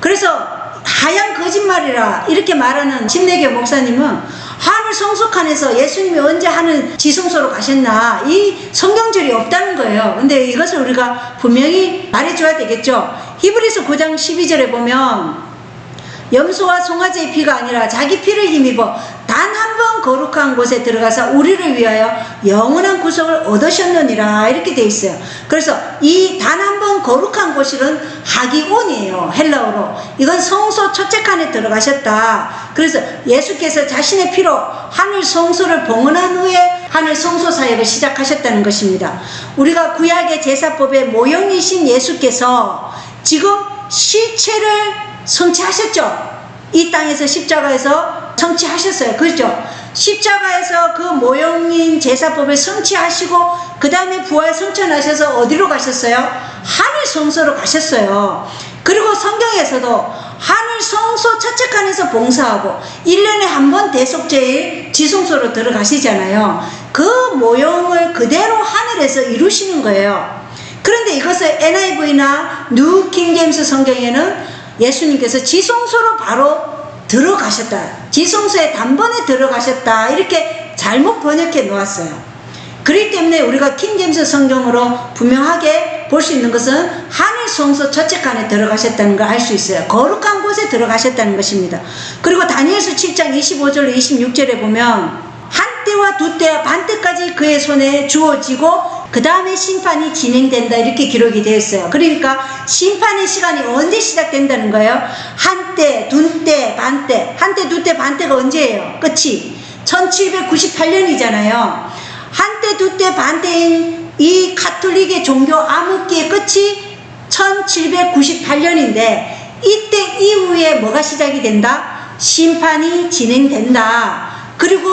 그래서 하얀 거짓말이라 이렇게 말하는 침례교 목사님은 하늘 성소 칸에서 예수님이 언제 하늘 지성소로 가셨나 이 성경절이 없다는 거예요. 근데 이것을 우리가 분명히 말해줘야 되겠죠. 히브리서 9장 12절에 보면 염소와 송아지의 피가 아니라 자기 피를 힘입어 단 한 번 거룩한 곳에 들어가서 우리를 위하여 영원한 구속을 얻으셨느니라 이렇게 돼 있어요. 그래서 이 단 한 번 거룩한 곳은 하기온이에요. 헬라어로. 이건 성소 첫째 칸에 들어가셨다. 그래서 예수께서 자신의 피로 하늘 성소를 봉헌한 후에 하늘 성소 사역을 시작하셨다는 것입니다. 우리가 구약의 제사법의 모형이신 예수께서 지금 실체를 성취하셨죠. 이 땅에서 십자가에서 성취하셨어요. 그렇죠? 십자가에서 그 모형인 제사법을 성취하시고 그 다음에 부활 성천하셔서 어디로 가셨어요? 하늘 성소로 가셨어요. 그리고 성경에서도 하늘 성소 첫째 칸에서 봉사하고 1년에 한 번 대속제일 지성소로 들어가시잖아요. 그 모형을 그대로 하늘에서 이루시는 거예요. 그런데 이것을 NIV나 뉴 킹제임스 성경에는 예수님께서 지성소로 바로 들어가셨다. 지성소에 단번에 들어가셨다. 이렇게 잘못 번역해 놓았어요. 그렇기 때문에 우리가 킹제임스 성경으로 분명하게 볼 수 있는 것은 하늘 성소 첫째 칸에 들어가셨다는 걸 알 수 있어요. 거룩한 곳에 들어가셨다는 것입니다. 그리고 다니엘서 7장 25절로 26절에 보면 한 때와 두 때와 반 때까지 그의 손에 주어지고 그 다음에 심판이 진행된다 이렇게 기록이 되어 있어요. 그러니까 심판의 시간이 언제 시작된다는 거예요? 한때, 두때, 반때. 한때, 두때, 반때가 언제예요? 끝이 1798년이잖아요. 한때, 두때, 반때인 이 가톨릭의 종교 암흑기의 끝이 1798년인데 이때 이후에 뭐가 시작이 된다? 심판이 진행된다. 그리고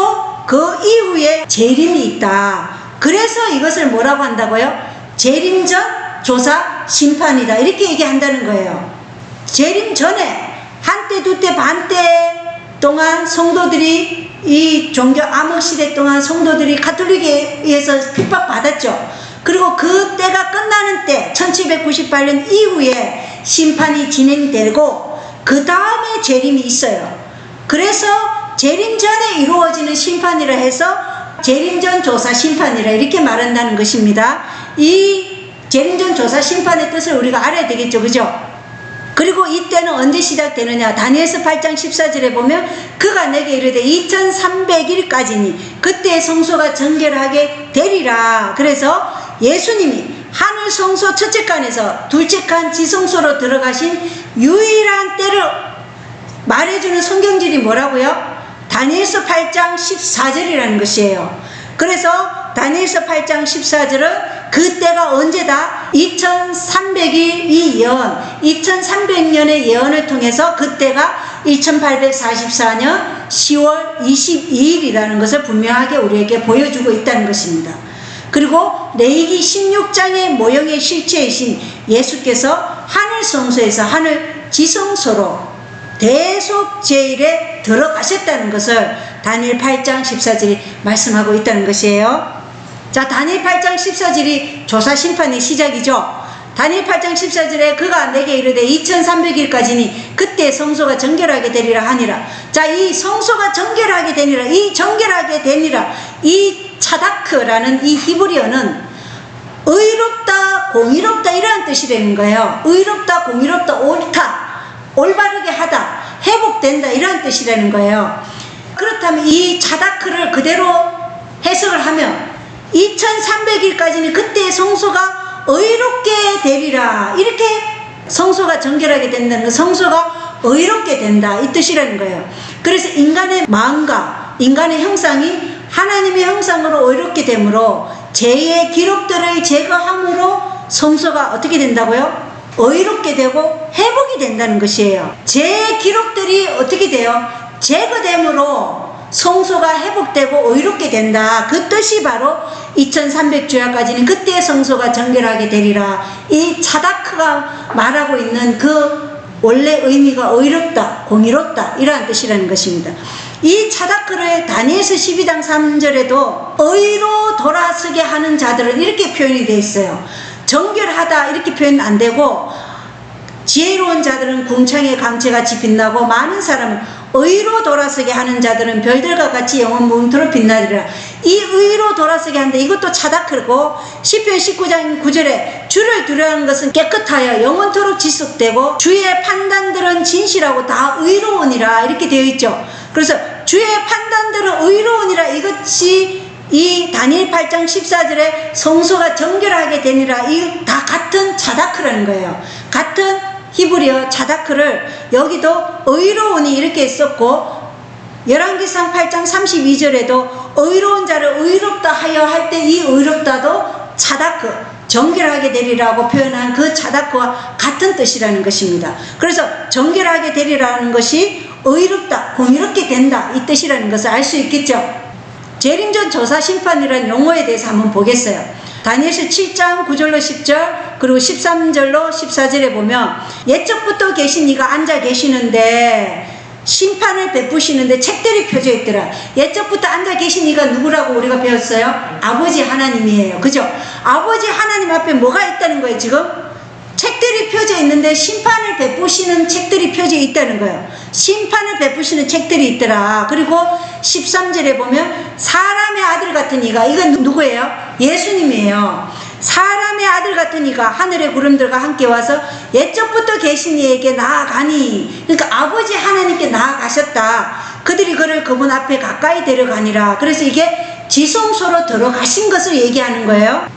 그 이후에 재림이 있다. 그래서 이것을 뭐라고 한다고요? 재림 전 조사 심판이다 이렇게 얘기한다는 거예요. 재림 전에 한때 두때 반때 동안 성도들이 이 종교 암흑시대 동안 성도들이 가톨릭에 의해서 핍박받았죠. 그리고 그 때가 끝나는 때 1798년 이후에 심판이 진행되고 그 다음에 재림이 있어요. 그래서 재림 전에 이루어지는 심판이라 해서 재림전 조사 심판이라 이렇게 말한다는 것입니다. 이 재림전 조사 심판의 뜻을 우리가 알아야 되겠죠. 그죠? 그리고 이때는 언제 시작되느냐? 다니엘서 8장 14절에 보면 그가 내게 이르되 2300일까지니 그때 성소가 정결하게 되리라. 그래서 예수님이 하늘 성소 첫째 칸에서 둘째 칸 지성소로 들어가신 유일한 때를 말해주는 성경질이 뭐라고요? 다니엘서 8장 14절이라는 것이에요. 그래서 다니엘서 8장 14절은 그때가 언제다? 2300일 이 예언, 2300년의 예언을 통해서 그때가 1844년 10월 22일이라는 것을 분명하게 우리에게 보여주고 있다는 것입니다. 그리고 레위기 16장의 모형의 실체이신 예수께서 하늘 성소에서 하늘 지성소로 대속제일에 들어가셨다는 것을 다니엘 8장 14절이 말씀하고 있다는 것이에요. 자, 다니엘 8장 14절이 조사 심판의 시작이죠. 다니엘 8장 14절에 그가 내게 이르되 2300일까지니 그때 성소가 정결하게 되리라 하니라. 자, 이 성소가 정결하게 되니라, 이 정결하게 되니라, 이 차다크라는 이 히브리어는 의롭다, 공의롭다 이라는 뜻이 되는 거예요. 의롭다, 공의롭다, 옳다, 올바르게 하다, 회복된다 이라는 뜻이라는 거예요. 그렇다면 이 차다크를 그대로 해석을 하면 2300일까지는 그때 성소가 의롭게 되리라, 이렇게 성소가 정결하게 된다는 거, 성소가 의롭게 된다 이 뜻이라는 거예요. 그래서 인간의 마음과 인간의 형상이 하나님의 형상으로 의롭게 되므로 죄의 기록들을 제거함으로 성소가 어떻게 된다고요? 의롭게 되고 회복이 된다는 것이에요. 죄의 기록들이 어떻게 돼요? 제거됨으로 성소가 회복되고 의롭게 된다. 그 뜻이 바로 2300주야까지는 그때 성소가 정결하게 되리라. 이 차다크가 말하고 있는 그 원래 의미가 의롭다, 공의롭다 이러한 뜻이라는 것입니다. 이 차다크를 다니엘서 12장 3절에도 의로 돌아서게 하는 자들은 이렇게 표현이 되어 있어요. 정결하다 이렇게 표현 안 되고, 지혜로운 자들은 궁창의 강체같이 빛나고 많은 사람은 의로 돌아서게 하는 자들은 별들과 같이 영원 무궁토록 빛나리라. 이 의로 돌아서게 한다, 이것도 차다크고, 시편 19장 9절에 주를 두려워하는 것은 깨끗하여 영원토록 지속되고 주의 판단들은 진실하고 다 의로우니라 이렇게 되어 있죠. 그래서 주의 판단들은 의로우니라, 이것이 이 다니엘 8장 14절에 성소가 정결하게 되니라, 이 다 같은 차다크라는 거예요. 같은 히브리어 차다크를 여기도 의로우니 이렇게 썼고, 열왕기상 8장 32절에도 의로운 자를 의롭다 하여 할 때 이 의롭다도 차다크, 정결하게 되리라고 표현한 그 차다크와 같은 뜻이라는 것입니다. 그래서 정결하게 되리라는 것이 의롭다, 공의롭게 된다 이 뜻이라는 것을 알 수 있겠죠. 재림전 조사 심판이라는 용어에 대해서 한번 보겠어요. 다니엘서 7장 9절로 10절 그리고 13절로 14절에 보면 옛적부터 계신 이가 앉아 계시는데 심판을 베푸시는데 책들이 펴져 있더라. 옛적부터 앉아 계신 이가 누구라고 우리가 배웠어요? 아버지 하나님이에요. 그죠? 아버지 하나님 앞에 뭐가 있다는 거예요 지금? 책들이 펴져 있는데 심판을 베푸시는 책들이 펴져 있다는 거예요. 심판을 베푸시는 책들이 있더라. 그리고 13절에 보면 사람의 아들 같은 이가, 이건 누구예요? 예수님이에요. 사람의 아들 같은 이가 하늘의 구름들과 함께 와서 옛적부터 계신 이에게 나아가니, 그러니까 아버지 하나님께 나아가셨다. 그들이 그를 그분 앞에 가까이 데려가니라. 그래서 이게 지성소로 들어가신 것을 얘기하는 거예요.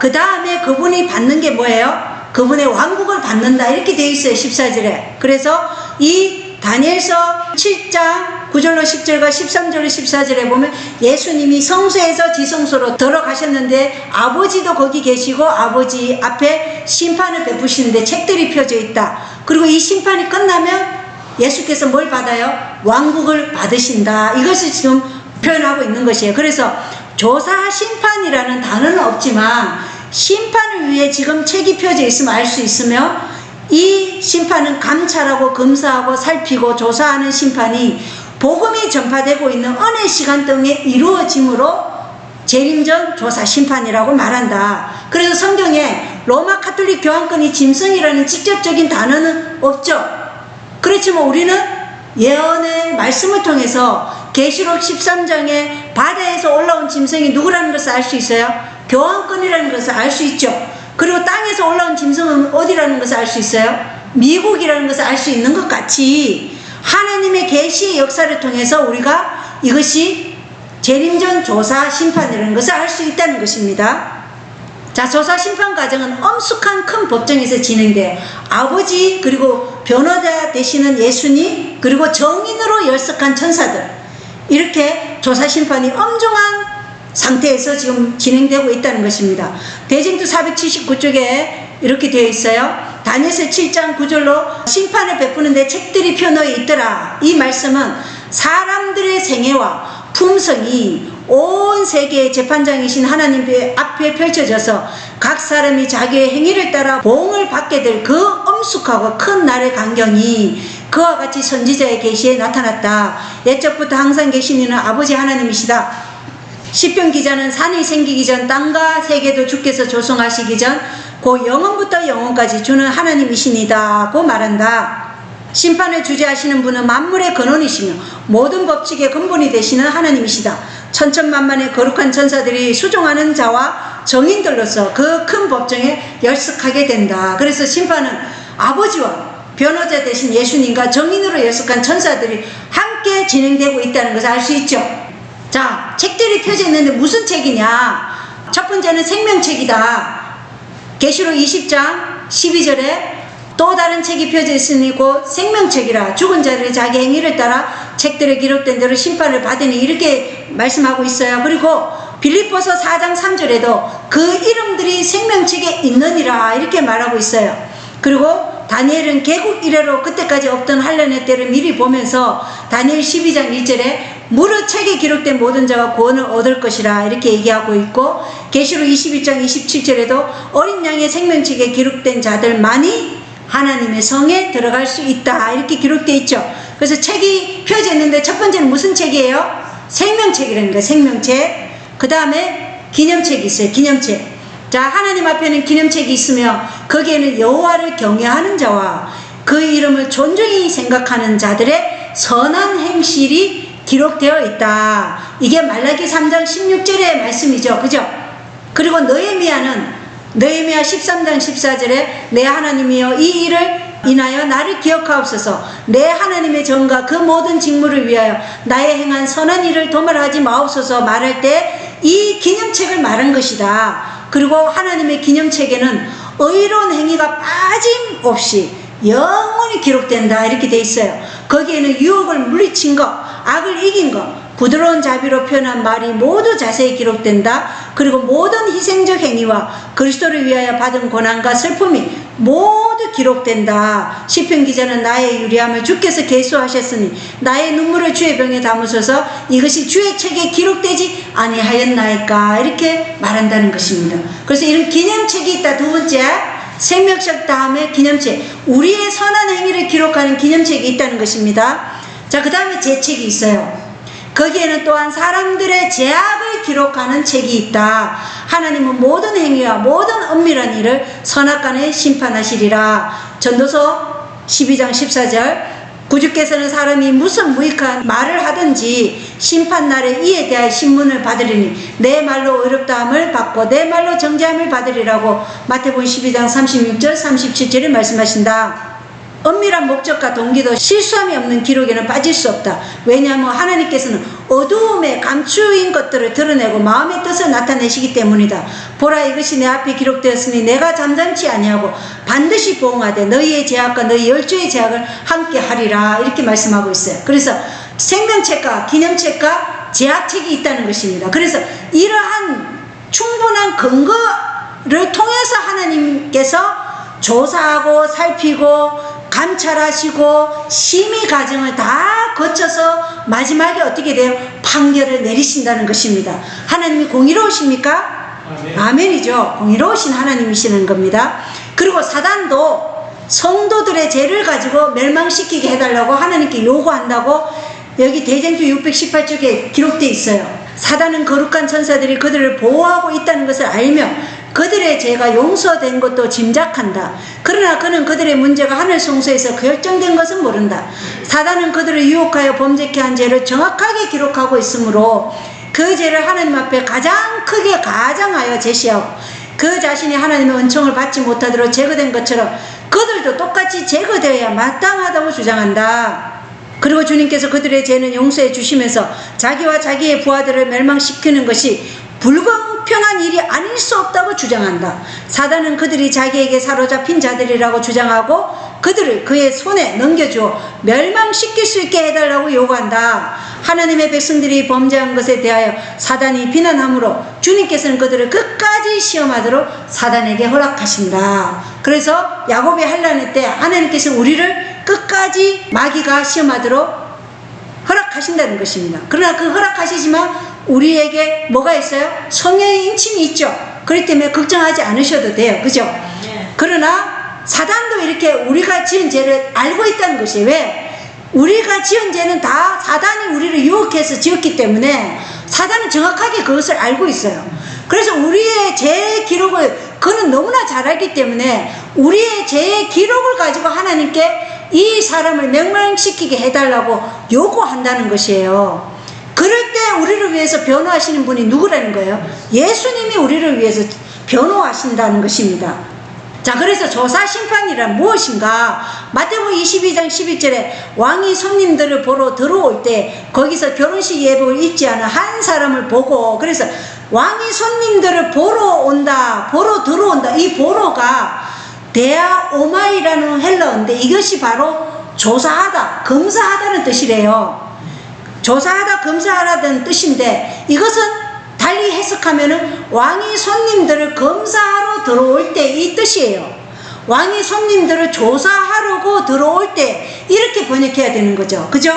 그 다음에 그분이 받는 게 뭐예요? 그분의 왕국을 받는다 이렇게 되어 있어요 14절에. 그래서 이 다니엘서 7장 9절로 10절과 13절로 14절에 보면 예수님이 성소에서 지성소로 들어가셨는데 아버지도 거기 계시고 아버지 앞에 심판을 베푸시는데 책들이 펴져 있다. 그리고 이 심판이 끝나면 예수께서 뭘 받아요? 왕국을 받으신다. 이것을 지금 표현하고 있는 것이에요. 그래서 조사 심판이라는 단어는 없지만 심판을 위해 지금 책이 펴져 있으면 알 수 있으며, 이 심판은 감찰하고 검사하고 살피고 조사하는 심판이 복음이 전파되고 있는 은혜 시간 등에 이루어짐으로 재림전 조사 심판이라고 말한다. 그래서 성경에 로마 카톨릭 교황권이 짐승이라는 직접적인 단어는 없죠. 그렇지만 우리는 예언의 말씀을 통해서 계시록 13장에 바다에서 올라온 짐승이 누구라는 것을 알 수 있어요. 교황권이라는 것을 알 수 있죠. 그리고 땅에서 올라온 짐승은 어디라는 것을 알 수 있어요? 미국이라는 것을 알 수 있는 것 같이 하나님의 계시의 역사를 통해서 우리가 이것이 재림전 조사 심판이라는 것을 알 수 있다는 것입니다. 자, 조사 심판 과정은 엄숙한 큰 법정에서 진행돼 아버지 그리고 변호자 되시는 예수님 그리고 정인으로 열석한 천사들, 이렇게 조사 심판이 엄중한 상태에서 지금 진행되고 있다는 것입니다. 대쟁투 479쪽에 이렇게 되어 있어요. 다니엘서 7장 9절로 심판을 베푸는데 책들이 펴놓여 있더라. 이 말씀은 사람들의 생애와 품성이 온 세계의 재판장이신 하나님 앞에 펼쳐져서 각 사람이 자기의 행위를 따라 보응을 받게 될 그 엄숙하고 큰 날의 강경이 그와 같이 선지자의 계시에 나타났다. 옛적부터 항상 계신 이는 아버지 하나님이시다. 시편 기자는 산이 생기기 전 땅과 세계도 주께서 조성하시기 전 그 영원부터 영원까지 주는 하나님이시니다 고 말한다. 심판을 주재하시는 분은 만물의 근원이시며 모든 법칙의 근본이 되시는 하나님이시다. 천천만만의 거룩한 천사들이 수종하는 자와 정인들로서 그 큰 법정에 열석하게 된다. 그래서 심판은 아버지와 변호자 되신 예수님과 정인으로 열석한 천사들이 함께 진행되고 있다는 것을 알 수 있죠. 자, 책들이 펴져 있는데 무슨 책이냐? 첫 번째는 생명책이다. 계시록 20장 12절에 또 다른 책이 펴져 있으니 곧 생명책이라 죽은 자들이 자기 행위를 따라 책들에 기록된 대로 심판을 받으니 이렇게 말씀하고 있어요. 그리고 빌립보서 4장 3절에도 그 이름들이 생명책에 있느니라 이렇게 말하고 있어요. 그리고 다니엘은 개국 이래로 그때까지 없던 환란의 때를 미리 보면서 다니엘 12장 1절에 무릇 책에 기록된 모든 자가 구원을 얻을 것이라 이렇게 얘기하고 있고, 계시록 21장 27절에도 어린 양의 생명책에 기록된 자들만이 하나님의 성에 들어갈 수 있다 이렇게 기록되어 있죠. 그래서 책이 펴져 있는데 첫 번째는 무슨 책이에요? 생명책이라는 거예요. 생명책. 그 다음에 기념책이 있어요. 기념책. 자, 하나님 앞에는 기념책이 있으며 거기에는 여호와를 경외하는 자와 그 이름을 존중히 생각하는 자들의 선한 행실이 기록되어 있다. 이게 말라기 3장 16절의 말씀이죠. 그죠? 그리고 느헤미야는 느헤미야 13장 14절에 내 하나님이여 이 일을 인하여 나를 기억하옵소서. 내 하나님의 정과 그 모든 직무를 위하여 나의 행한 선한 일을 도말하지 마옵소서 말할 때 이 기념책을 말한 것이다. 그리고 하나님의 기념책에는 의로운 행위가 빠짐없이 영원히 기록된다 이렇게 돼 있어요. 거기에는 유혹을 물리친 것, 악을 이긴 것, 부드러운 자비로 표현한 말이 모두 자세히 기록된다. 그리고 모든 희생적 행위와 그리스도를 위하여 받은 고난과 슬픔이 모두 기록된다. 시편 기자는 나의 유리함을 주께서 계수하셨으니 나의 눈물을 주의 병에 담으소서 이것이 주의 책에 기록되지 아니하였나이까 이렇게 말한다는 것입니다. 그래서 이런 기념책이 있다. 두 번째, 생명책 다음에 기념책, 우리의 선한 행위를 기록하는 기념책이 있다는 것입니다. 자, 그 다음에 제책이 있어요. 거기에는 또한 사람들의 죄악을 기록하는 책이 있다. 하나님은 모든 행위와 모든 은밀한 일을 선악간에 심판하시리라. 전도서 12장 14절 구주께서는 사람이 무슨 무익한 말을 하든지 심판날에 이에 대하여 신문을 받으리니 내 말로 의롭다함을 받고 내 말로 정죄함을 받으리라고 마태복음 12장 36절 37절에 말씀하신다. 은밀한 목적과 동기도 실수함이 없는 기록에는 빠질 수 없다. 왜냐하면 하나님께서는 어두움에 감추인 것들을 드러내고 마음의 뜻을 나타내시기 때문이다. 보라, 이것이 내 앞에 기록되었으니 내가 잠잠치 아니하고 반드시 보응하되 너희의 죄악과 너희 열조의 죄악을 함께 하리라 이렇게 말씀하고 있어요. 그래서 생명책과 기념책과 죄악책이 있다는 것입니다. 그래서 이러한 충분한 근거를 통해서 하나님께서 조사하고 살피고 감찰하시고 심의 과정을 다 거쳐서 마지막에 어떻게 돼요? 판결을 내리신다는 것입니다. 하나님이 공의로우십니까? 아멘이죠. 공의로우신 하나님이시는 겁니다. 그리고 사단도 성도들의 죄를 가지고 멸망시키게 해달라고 하나님께 요구한다고 여기 대쟁투 618쪽에 기록되어 있어요. 사단은 거룩한 천사들이 그들을 보호하고 있다는 것을 알며 그들의 죄가 용서된 것도 짐작한다. 그러나 그는 그들의 문제가 하늘 성소에서 결정된 것은 모른다. 사단은 그들을 유혹하여 범죄케 한 죄를 정확하게 기록하고 있으므로 그 죄를 하나님 앞에 가장 크게 가장하여 제시하고 그 자신이 하나님의 은총을 받지 못하도록 제거된 것처럼 그들도 똑같이 제거되어야 마땅하다고 주장한다. 그리고 주님께서 그들의 죄는 용서해 주시면서 자기와 자기의 부하들을 멸망시키는 것이 불공평한 일이 아닐 수 없다고 주장한다. 사단은 그들이 자기에게 사로잡힌 자들이라고 주장하고 그들을 그의 손에 넘겨주어 멸망시킬 수 있게 해달라고 요구한다. 하나님의 백성들이 범죄한 것에 대하여 사단이 비난하므로 주님께서는 그들을 끝까지 시험하도록 사단에게 허락하신다. 그래서 야곱이 환난의 때 하나님께서 우리를 끝까지 마귀가 시험하도록 허락하신다는 것입니다. 그러나 그 허락하시지만 우리에게 뭐가 있어요? 성령의 인침이 있죠. 그렇기 때문에 걱정하지 않으셔도 돼요. 그죠? 그러나 사단도 이렇게 우리가 지은 죄를 알고 있다는 것이 왜? 우리가 지은 죄는 다 사단이 우리를 유혹해서 지었기 때문에 사단은 정확하게 그것을 알고 있어요. 그래서 우리의 죄의 기록을 그는 너무나 잘 알기 때문에 우리의 죄의 기록을 가지고 하나님께 이 사람을 멸망시키게 해달라고 요구한다는 것이에요. 그럴 때 우리를 위해서 변호하시는 분이 누구라는 거예요? 예수님이 우리를 위해서 변호하신다는 것입니다. 자, 그래서 조사 심판이란 무엇인가? 마태복음 22장 11절에 왕이 손님들을 보러 들어올 때 거기서 결혼식 예복을 입지 않은 한 사람을 보고, 그래서 왕이 손님들을 보러 온다, 보러 들어온다. 이 보러가 데아 오마이라는 헬라어인데 이것이 바로 조사하다, 검사하다는 뜻이래요. 조사하다, 검사하다는 뜻인데 이것은 달리 해석하면은 왕이 손님들을 검사하러 들어올 때 이 뜻이에요. 왕이 손님들을 조사하려고 들어올 때 이렇게 번역해야 되는 거죠. 그죠?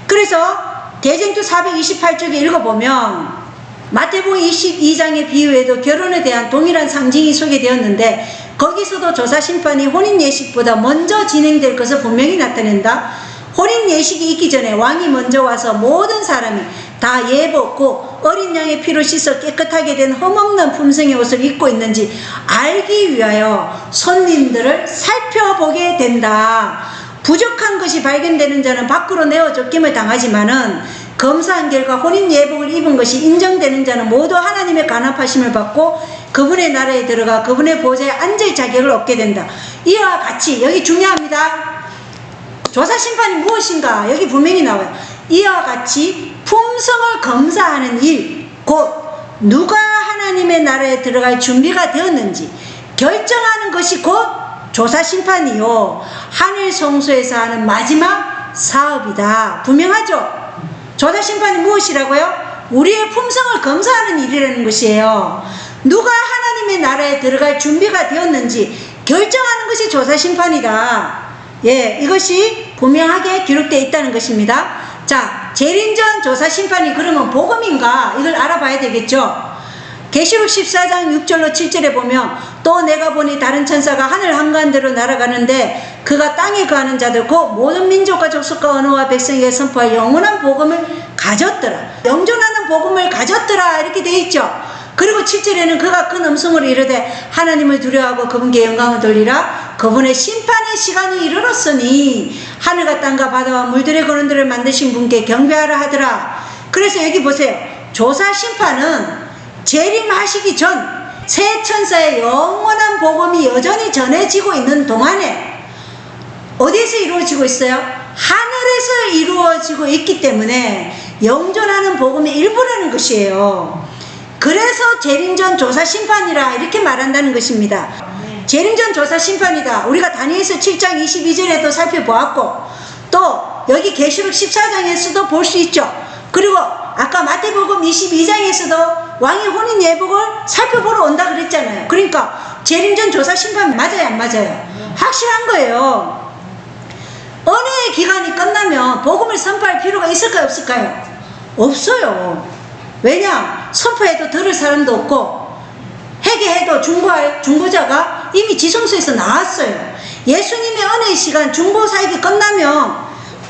그래서 대쟁투 428쪽에 읽어보면 마태복음 22장의 비유에도 결혼에 대한 동일한 상징이 소개되었는데 거기서도 조사 심판이 혼인 예식보다 먼저 진행될 것을 분명히 나타낸다. 혼인 예식이 있기 전에 왕이 먼저 와서 모든 사람이 다 예벗고 어린 양의 피로 씻어 깨끗하게 된 흠없는 품성의 옷을 입고 있는지 알기 위하여 손님들을 살펴보게 된다. 부족한 것이 발견되는 자는 밖으로 내어 쫓김을 당하지만은 검사한 결과 혼인 예복을 입은 것이 인정되는 자는 모두 하나님의 간합하심을 받고 그분의 나라에 들어가 그분의 보좌에 앉을 자격을 얻게 된다. 이와 같이, 여기 중요합니다. 조사 심판이 무엇인가? 여기 분명히 나와요. 이와 같이 품성을 검사하는 일, 곧 누가 하나님의 나라에 들어갈 준비가 되었는지 결정하는 것이 곧 조사 심판이요 하늘 성소에서 하는 마지막 사업이다. 분명하죠? 조사 심판이 무엇이라고요? 우리의 품성을 검사하는 일이라는 것이에요. 누가 하나님의 나라에 들어갈 준비가 되었는지 결정하는 것이 조사 심판이다. 예, 이것이 분명하게 기록되어 있다는 것입니다. 자, 재림전 조사 심판이 그러면 복음인가? 이걸 알아봐야 되겠죠. 계시록 14장 6절로 7절에 보면 또 내가 보니 다른 천사가 하늘 한가운데로 날아가는데 그가 땅에 거하는 자들 곧 모든 민족과 족속과 언어와 백성에게 선포할 영원한 복음을 가졌더라. 영존하는 복음을 가졌더라 이렇게 되어 있죠. 그리고 7절에는 그가 큰 음성으로 이르되 하나님을 두려워하고 그분께 영광을 돌리라. 그분의 심판의 시간이 이르렀으니 하늘과 땅과 바다와 물들의 거른들을 만드신 분께 경배하라 하더라. 그래서 여기 보세요. 조사 심판은 재림하시기 전 새 천사의 영원한 복음이 여전히 전해지고 있는 동안에 어디에서 이루어지고 있어요? 하늘에서 이루어지고 있기 때문에 영존하는 복음의 일부라는 것이에요. 그래서 재림전 조사 심판이라 이렇게 말한다는 것입니다. 재림전 조사 심판이다. 우리가 다니엘서 7장 22절에도 살펴보았고 또 여기 계시록 14장에서도 볼 수 있죠. 그리고 아까 마태복음 22장에서도 왕이 혼인 예복을 살펴보러 온다 그랬잖아요. 그러니까 재림전 조사 심판 맞아요, 안 맞아요? 확실한 거예요. 은혜의 기간이 끝나면 복음을 선포할 필요가 있을까요, 없을까요? 없어요. 왜냐? 선포해도 들을 사람도 없고 회개해도 중보할 중보자가 이미 지성소에서 나왔어요. 예수님의 은혜의 시간 중보사역이 끝나면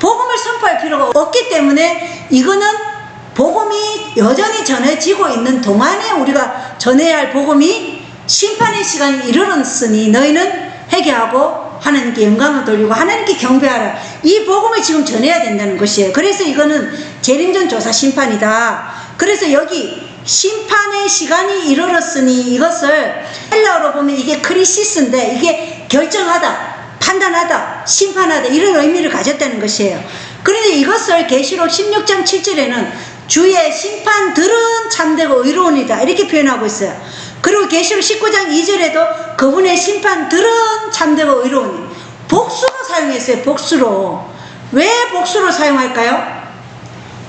복음을 선포할 필요가 없기 때문에 이거는 복음이 여전히 전해지고 있는 동안에 우리가 전해야 할 복음이 심판의 시간이 이르렀으니 너희는 회개하고 하나님께 영광을 돌리고 하나님께 경배하라. 이 복음을 지금 전해야 된다는 것이에요. 그래서 이거는 재림전 조사 심판이다. 그래서 여기 심판의 시간이 이르렀으니 이것을 헬라어로 보면 이게 크리시스인데 이게 결정하다, 판단하다, 심판하다 이런 의미를 가졌다는 것이에요. 그런데 이것을 계시록 16장 7절에는 주의 심판들은 참되고 의로우니라 이렇게 표현하고 있어요. 그리고 계시록 19장 2절에도 그분의 심판들은 참되고 의로우니 복수로 사용했어요. 복수로. 왜 복수로 사용할까요?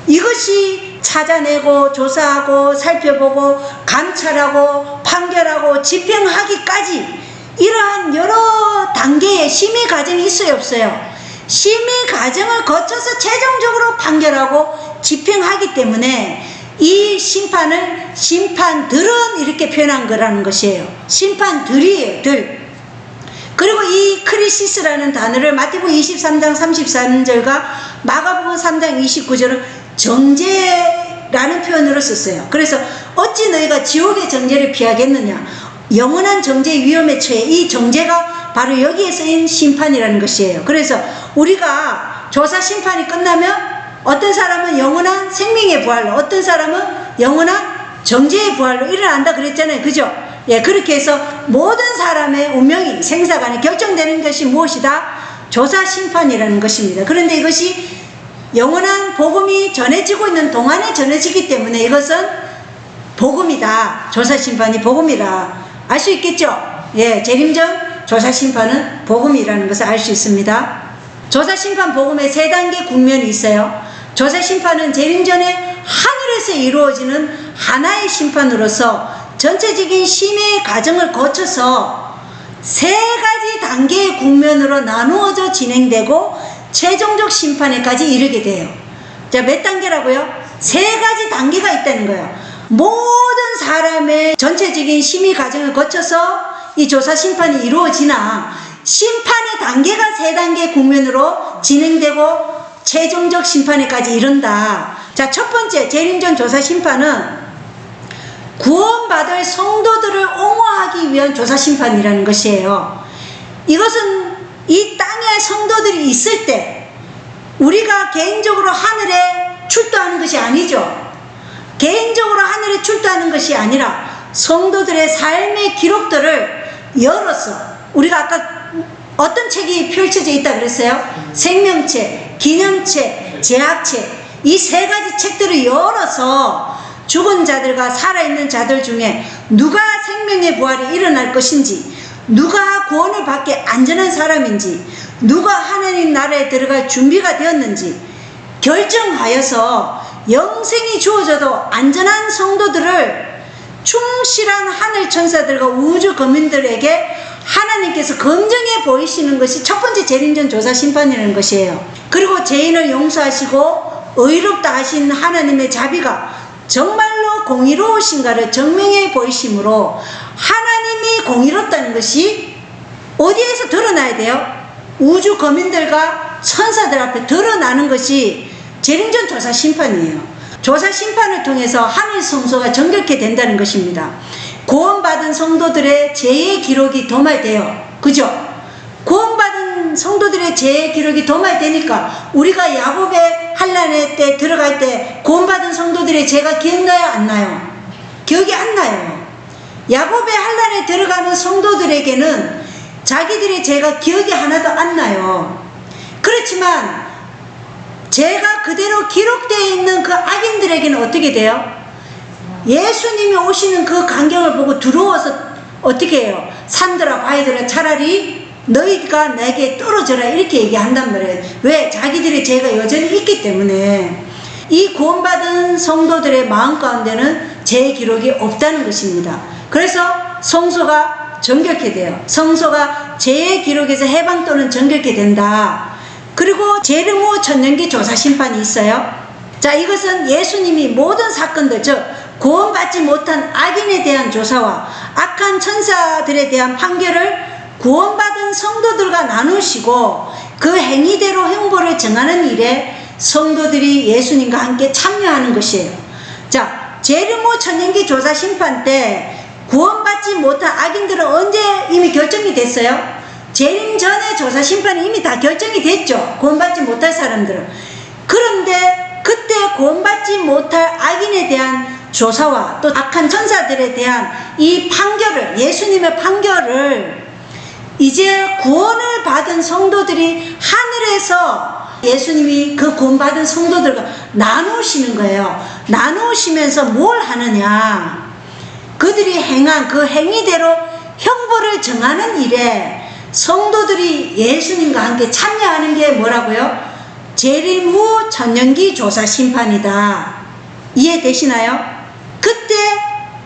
이것이 찾아내고 조사하고 살펴보고 감찰하고 판결하고 집행하기까지 이러한 여러 단계의 심의 과정이 있어요, 없어요? 심의 과정을 거쳐서 최종적으로 판결하고 집행하기 때문에 이 심판을 심판들은 이렇게 표현한 거라는 것이에요. 심판들이에요, 들. 그리고 이 크리시스라는 단어를 마태복음 23장 33절과 마가복음 3장 29절은 정죄라는 표현으로 썼어요. 그래서 어찌 너희가 지옥의 정죄를 피하겠느냐. 영원한 정죄의 위험에 처해. 이 정죄가 바로 여기에 쓰인 심판이라는 것이에요. 그래서 우리가 조사 심판이 끝나면 어떤 사람은 영원한 생명의 부활로, 어떤 사람은 영원한 정죄의 부활로 일어난다 그랬잖아요. 그죠? 예, 그렇게 해서 모든 사람의 운명이 생사간에 결정되는 것이 무엇이다? 조사 심판이라는 것입니다. 그런데 이것이 영원한 복음이 전해지고 있는 동안에 전해지기 때문에 이것은 복음이다. 조사 심판이 복음이라. 알 수 있겠죠? 예, 재림전 조사 심판은 복음이라는 것을 알 수 있습니다. 조사 심판 복음의 세 단계 국면이 있어요. 조사 심판은 재림전에 하늘에서 이루어지는 하나의 심판으로서 전체적인 심의 과정을 거쳐서 세 가지 단계의 국면으로 나누어져 진행되고 최종적 심판에까지 이르게 돼요. 자, 몇 단계라고요? 세 가지 단계가 있다는 거예요. 모든 사람의 전체적인 심의 과정을 거쳐서 이 조사 심판이 이루어지나 심판의 단계가 세 단계의 국면으로 진행되고 최종적 심판에까지 이른다. 자, 첫 번째 재림전 조사 심판은 구원받을 성도들을 옹호하기 위한 조사 심판이라는 것이에요. 이것은 이 땅에 성도들이 있을 때 우리가 개인적으로 하늘에 출두하는 것이 아니죠. 개인적으로 하늘에 출두하는 것이 아니라 성도들의 삶의 기록들을 열어서, 우리가 아까 어떤 책이 펼쳐져 있다 그랬어요? 생명책, 기념책, 제약책, 이 세 가지 책들을 열어서 죽은 자들과 살아있는 자들 중에 누가 생명의 부활이 일어날 것인지, 누가 구원을 받기 안전한 사람인지, 누가 하나님 나라에 들어갈 준비가 되었는지 결정하여서 영생이 주어져도 안전한 성도들을 충실한 하늘 천사들과 우주 거민들에게 하나님께서 검증해 보이시는 것이 첫 번째 재림전 조사 심판이라는 것이에요. 그리고 죄인을 용서하시고 의롭다 하신 하나님의 자비가 정말로 공의로우신가를 증명해 보이심으로 하나님이 공의롭다는 것이 어디에서 드러나야 돼요? 우주 거민들과 천사들 앞에 드러나는 것이 재림전 조사 심판이에요. 조사 심판을 통해서 하늘 성소가 정결케 된다는 것입니다. 구원받은 성도들의 죄의 기록이 도말돼요. 그죠? 구원받은 성도들의 죄의 기록이 도말되니까 우리가 야곱의 환난의 때 들어갈 때 구원받은 성도들의 죄가 기억나요? 안 나요? 기억이 안 나요. 야곱의 환난에 들어가는 성도들에게는 자기들의 죄가 기억이 하나도 안 나요. 그렇지만 죄가 그대로 기록되어 있는 그 악인들에게는 어떻게 돼요? 예수님이 오시는 그 광경을 보고 두려워서 어떻게 해요? 산들아 바위들아 차라리 너희가 내게 떨어져라 이렇게 얘기한단 말이에요. 왜? 자기들의 죄가 여전히 있기 때문에. 이 구원받은 성도들의 마음 가운데는 죄의 기록이 없다는 것입니다. 그래서 성소가 정결케 돼요. 성소가 죄의 기록에서 해방 또는 정결케 된다. 그리고 재림 후 천년기 조사 심판이 있어요. 자, 이것은 예수님이 모든 사건들, 즉 구원받지 못한 악인에 대한 조사와 악한 천사들에 대한 판결을 구원받은 성도들과 나누시고 그 행위대로 형벌을 정하는 일에 성도들이 예수님과 함께 참여하는 것이에요. 자, 재림 후 천년기 조사 심판 때 구원받지 못한 악인들은 언제 이미 결정이 됐어요? 재림 전에 조사 심판이 이미 다 결정이 됐죠. 구원받지 못할 사람들은. 그런데 그때 구원받지 못할 악인에 대한 조사와 또 악한 천사들에 대한 이 판결을, 예수님의 판결을 이제 구원을 받은 성도들이 하늘에서 예수님이 그 구원받은 성도들과 나누시는 거예요. 나누시면서 뭘 하느냐, 그들이 행한 그 행위대로 형벌을 정하는 일에 성도들이 예수님과 함께 참여하는 게 뭐라고요? 재림 후 천년기 조사 심판이다. 이해되시나요? 그때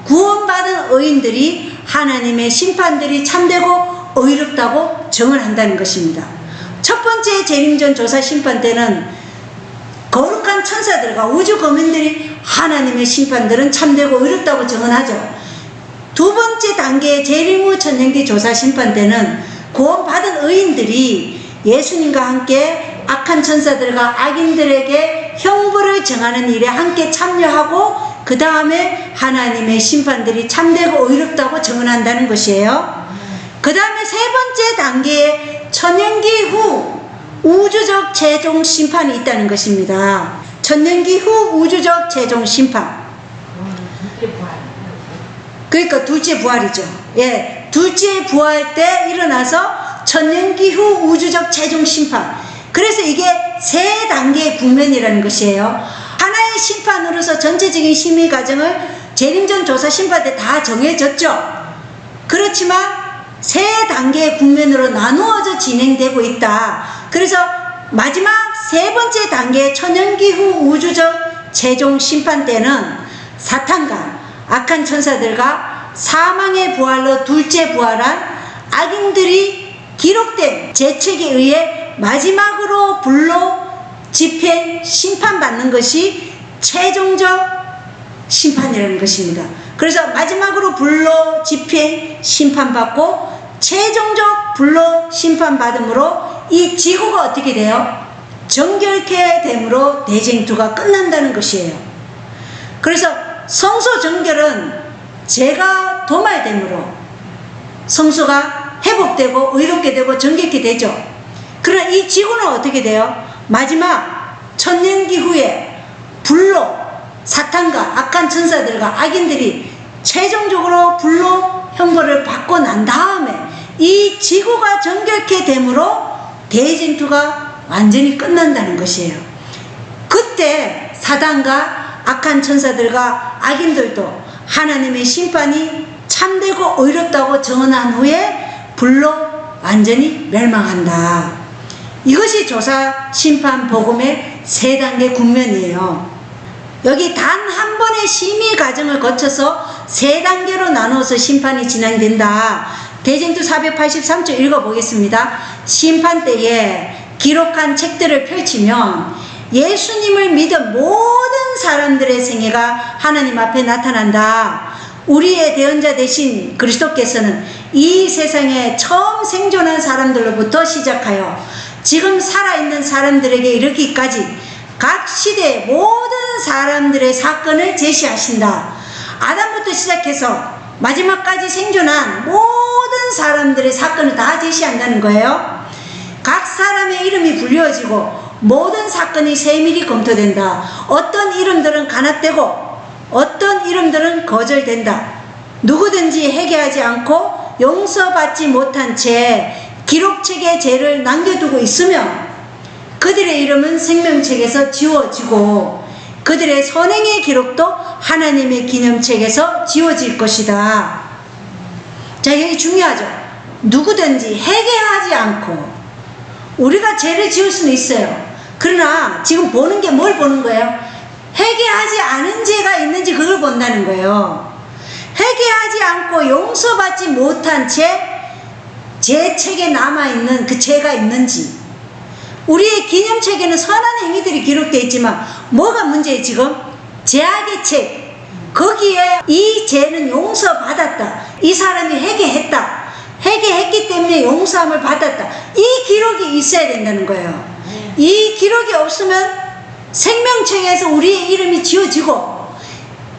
구원받은 의인들이 하나님의 심판들이 참되고 의롭다고 정을 한다는 것입니다. 첫 번째 재림전 조사 심판 때는 거룩한 천사들과 우주 거민들이 하나님의 심판들은 참되고 의롭다고 정언하죠. 두 번째 단계의 재림 후 천년기 조사 심판 때는 구원받은 의인들이 예수님과 함께 악한 천사들과 악인들에게 형벌을 정하는 일에 함께 참여하고 그 다음에 하나님의 심판들이 참되고 의롭다고 정언한다는 것이에요. 그 다음에 세 번째 단계에 천년기 후 우주적 최종 심판이 있다는 것입니다. 천년기 후 우주적 최종 심판. 그러니까 둘째 부활이죠. 예, 둘째 부활 때 일어나서 천년기 후 우주적 최종 심판. 그래서 이게 세 단계의 국면이라는 것이에요. 하나의 심판으로서 전체적인 심의 과정을 재림전 조사 심판 때 다 정해졌죠. 그렇지만 세 단계의 국면으로 나누어져 진행되고 있다. 그래서 마지막 세 번째 단계 천년기 후 우주적 최종 심판 때는 사탄과 악한 천사들과 사망의 부활로 둘째 부활한 악인들이 기록된 제책에 의해 마지막으로 불로 집행 심판받는 것이 최종적 심판이라는 것입니다. 그래서 마지막으로 불로 집행 심판받고 최종적 불로 심판받음으로 이 지구가 어떻게 돼요? 정결케 됨으로 대쟁투가 끝난다는 것이에요. 그래서 성소 정결은 죄가 도말됨으로 성소가 회복되고 의롭게 되고 정결케 되죠. 그러나 이 지구는 어떻게 돼요? 마지막 천년기 후에 불로 사탄과 악한 천사들과 악인들이 최종적으로 불로 형벌을 받고 난 다음에 이 지구가 정결케 됨으로 대진투가 완전히 끝난다는 것이에요. 그때 사단과 악한 천사들과 악인들도 하나님의 심판이 참되고 의롭다고 정언한 후에 불로 완전히 멸망한다. 이것이 조사 심판 복음의 세 단계 국면이에요. 여기 단 한 번의 심의 과정을 거쳐서 세 단계로 나누어서 심판이 진행된다. 대쟁투 483조 읽어보겠습니다. 심판 때에 기록한 책들을 펼치면 예수님을 믿은 모든 사람들의 생애가 하나님 앞에 나타난다. 우리의 대언자 되신 그리스도께서는 이 세상에 처음 생존한 사람들로부터 시작하여 지금 살아있는 사람들에게 이르기까지 각 시대의 모든 사람들의 사건을 제시하신다. 아담부터 시작해서 마지막까지 생존한 모든 사람들의 사건을 다 제시한다는 거예요. 각 사람의 이름이 불리어지고 모든 사건이 세밀히 검토된다. 어떤 이름들은 간합되고 어떤 이름들은 거절된다. 누구든지 회개하지 않고 용서받지 못한 채 기록책에 죄를 남겨두고 있으면 그들의 이름은 생명책에서 지워지고 그들의 선행의 기록도 하나님의 기념책에서 지워질 것이다. 자, 여기 중요하죠. 누구든지 회개하지 않고 우리가 죄를 지을 수는 있어요. 그러나 지금 보는 게 뭘 보는 거예요? 회개하지 않은 죄가 있는지 그걸 본다는 거예요. 회개하지 않고 용서받지 못한 제 책에 남아있는 그 죄가 있는지. 우리의 기념책에는 선한 행위들이 기록되어 있지만 뭐가 문제예요 지금? 죄악의 책. 거기에 이 죄는 용서받았다. 이 사람이 회개했다. 회개했기 때문에 용서함을 받았다. 이 기록이 있어야 된다는 거예요. 이 기록이 없으면 생명책에서 우리의 이름이 지워지고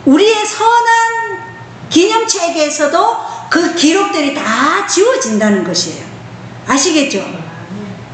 우리의 선한 기념책에서도 그 기록들이 다 지워진다는 것이에요. 아시겠죠?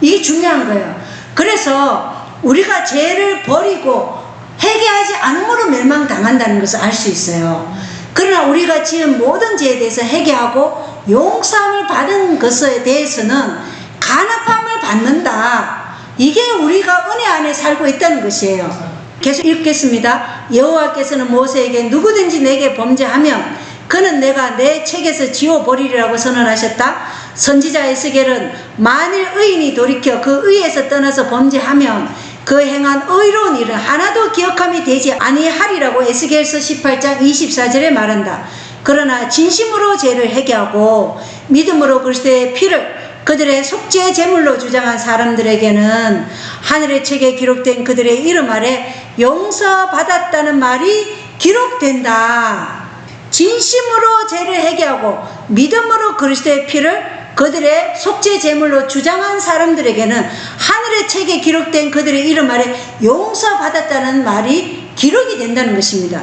이게 중요한 거예요. 그래서 우리가 죄를 버리고 회개하지 않음으로 멸망당한다는 것을 알 수 있어요. 그러나 우리가 지은 모든 죄에 대해서 회개하고 용서함을 받은 것에 대해서는 간합함을 받는다. 이게 우리가 은혜 안에 살고 있다는 것이에요. 계속 읽겠습니다. 여호와께서는 모세에게 누구든지 내게 범죄하면 그는 내가 내 책에서 지워버리리라고 선언하셨다. 선지자 에스겔은 만일 의인이 돌이켜 그 의에서 떠나서 범죄하면 그 행한 의로운 일은 하나도 기억함이 되지 아니하리라고 에스겔서 18장 24절에 말한다. 그러나 진심으로 죄를 회개하고 믿음으로 그리스도의 피를 그들의 속죄 제물로 주장한 사람들에게는 하늘의 책에 기록된 그들의 이름 아래 용서받았다는 말이 기록된다. 진심으로 죄를 회개하고 믿음으로 그리스도의 피를 그들의 속죄 제물로 주장한 사람들에게는 하늘의 책에 기록된 그들의 이름 아래 용서받았다는 말이 기록이 된다는 것입니다.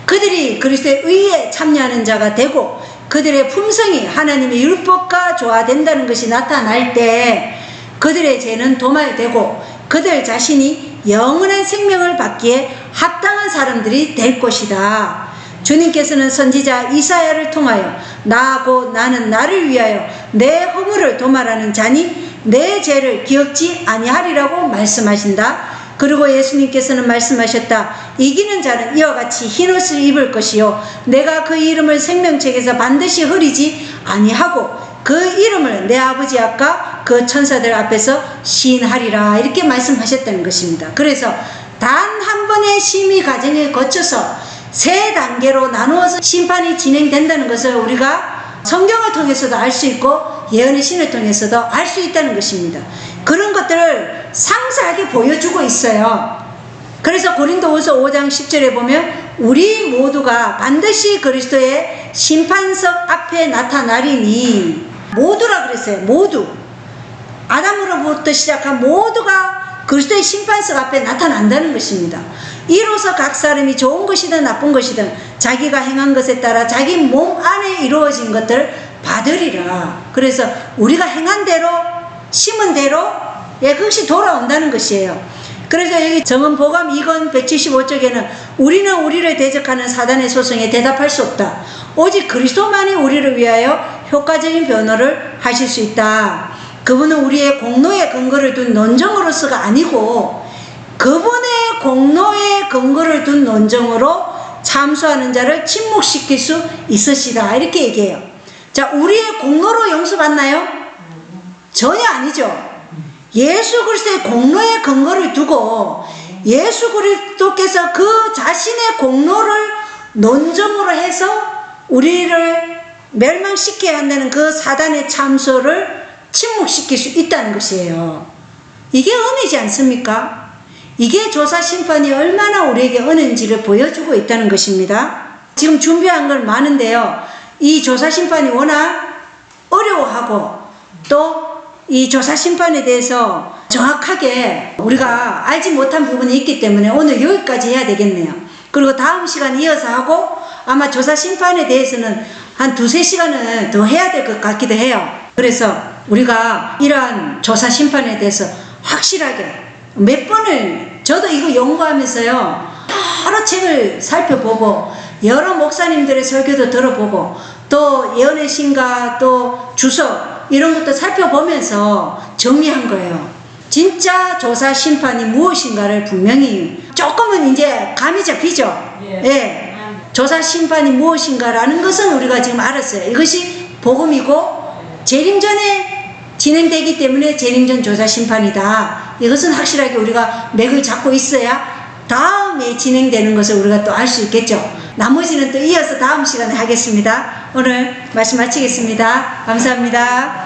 그들이 그리스도의 의에 참여하는 자가 되고 그들의 품성이 하나님의 율법과 조화된다는 것이 나타날 때 그들의 죄는 도말되고 그들 자신이 영원한 생명을 받기에 합당한 사람들이 될 것이다. 주님께서는 선지자 이사야를 통하여 나하고 나는 나를 위하여 내 허물을 도말하는 자니 내 죄를 기억지 아니하리라고 말씀하신다. 그리고 예수님께서는 말씀하셨다. 이기는 자는 이와 같이 흰옷을 입을 것이요 내가 그 이름을 생명책에서 반드시 흐리지 아니하고 그 이름을 내 아버지 앞과 그 천사들 앞에서 시인하리라 이렇게 말씀하셨다는 것입니다. 그래서 단 한 번의 심의 과정을 거쳐서 세 단계로 나누어서 심판이 진행된다는 것을 우리가 성경을 통해서도 알 수 있고 예언의 신을 통해서도 알 수 있다는 것입니다. 그런 것들을 상세하게 보여주고 있어요. 그래서 고린도후서 5장 10절에 보면 우리 모두가 반드시 그리스도의 심판석 앞에 나타나리니 모두라 그랬어요. 모두 아담으로부터 시작한 모두가 그리스도의 심판석 앞에 나타난다는 것입니다. 이로써 각 사람이 좋은 것이든 나쁜 것이든 자기가 행한 것에 따라 자기 몸 안에 이루어진 것들을 받으리라. 그래서 우리가 행한 대로 심은 대로 그것이 돌아온다는 것이에요. 그래서 여기 정언보감 2권 175쪽에는 우리는 우리를 대적하는 사단의 소송에 대답할 수 없다. 오직 그리스도만이 우리를 위하여 효과적인 변호를 하실 수 있다. 그분은 우리의 공로에 근거를 둔 논정으로서가 아니고 그분의 공로에 근거를 둔 논정으로 참수하는 자를 침묵시킬 수 있으시다. 이렇게 얘기해요. 자, 우리의 공로로 용서받나요? 전혀 아니죠. 예수 그리스도의 공로에 근거를 두고 예수 그리스도께서 그 자신의 공로를 논정으로 해서 우리를 멸망시켜야 한다는 그 사단의 참소를 침묵시킬 수 있다는 것이에요. 이게 은혜지 않습니까? 이게 조사 심판이 얼마나 우리에게 은혜인지를 보여주고 있다는 것입니다. 지금 준비한 건 많은데요. 이 조사 심판이 워낙 어려워하고 또 이 조사 심판에 대해서 정확하게 우리가 알지 못한 부분이 있기 때문에 오늘 여기까지 해야 되겠네요. 그리고 다음 시간 이어서 하고 아마 조사 심판에 대해서는 한 2-3시간은 더 해야 될 것 같기도 해요. 그래서 우리가 이러한 조사 심판에 대해서 확실하게 몇 번을 저도 이거 연구하면서요 여러 책을 살펴보고 여러 목사님들의 설교도 들어보고 또 예언의 신과 또 주석 이런 것도 살펴보면서 정리한 거예요. 진짜 조사 심판이 무엇인가를 분명히 조금은 이제 감이 잡히죠. 예. 조사 심판이 무엇인가라는 것은 우리가 지금 알았어요. 이것이 복음이고 재림전에 진행되기 때문에 재림전 조사 심판이다. 이것은 확실하게 우리가 맥을 잡고 있어야 다음에 진행되는 것을 우리가 또 알 수 있겠죠. 나머지는 또 이어서 다음 시간에 하겠습니다. 오늘 말씀 마치겠습니다. 감사합니다.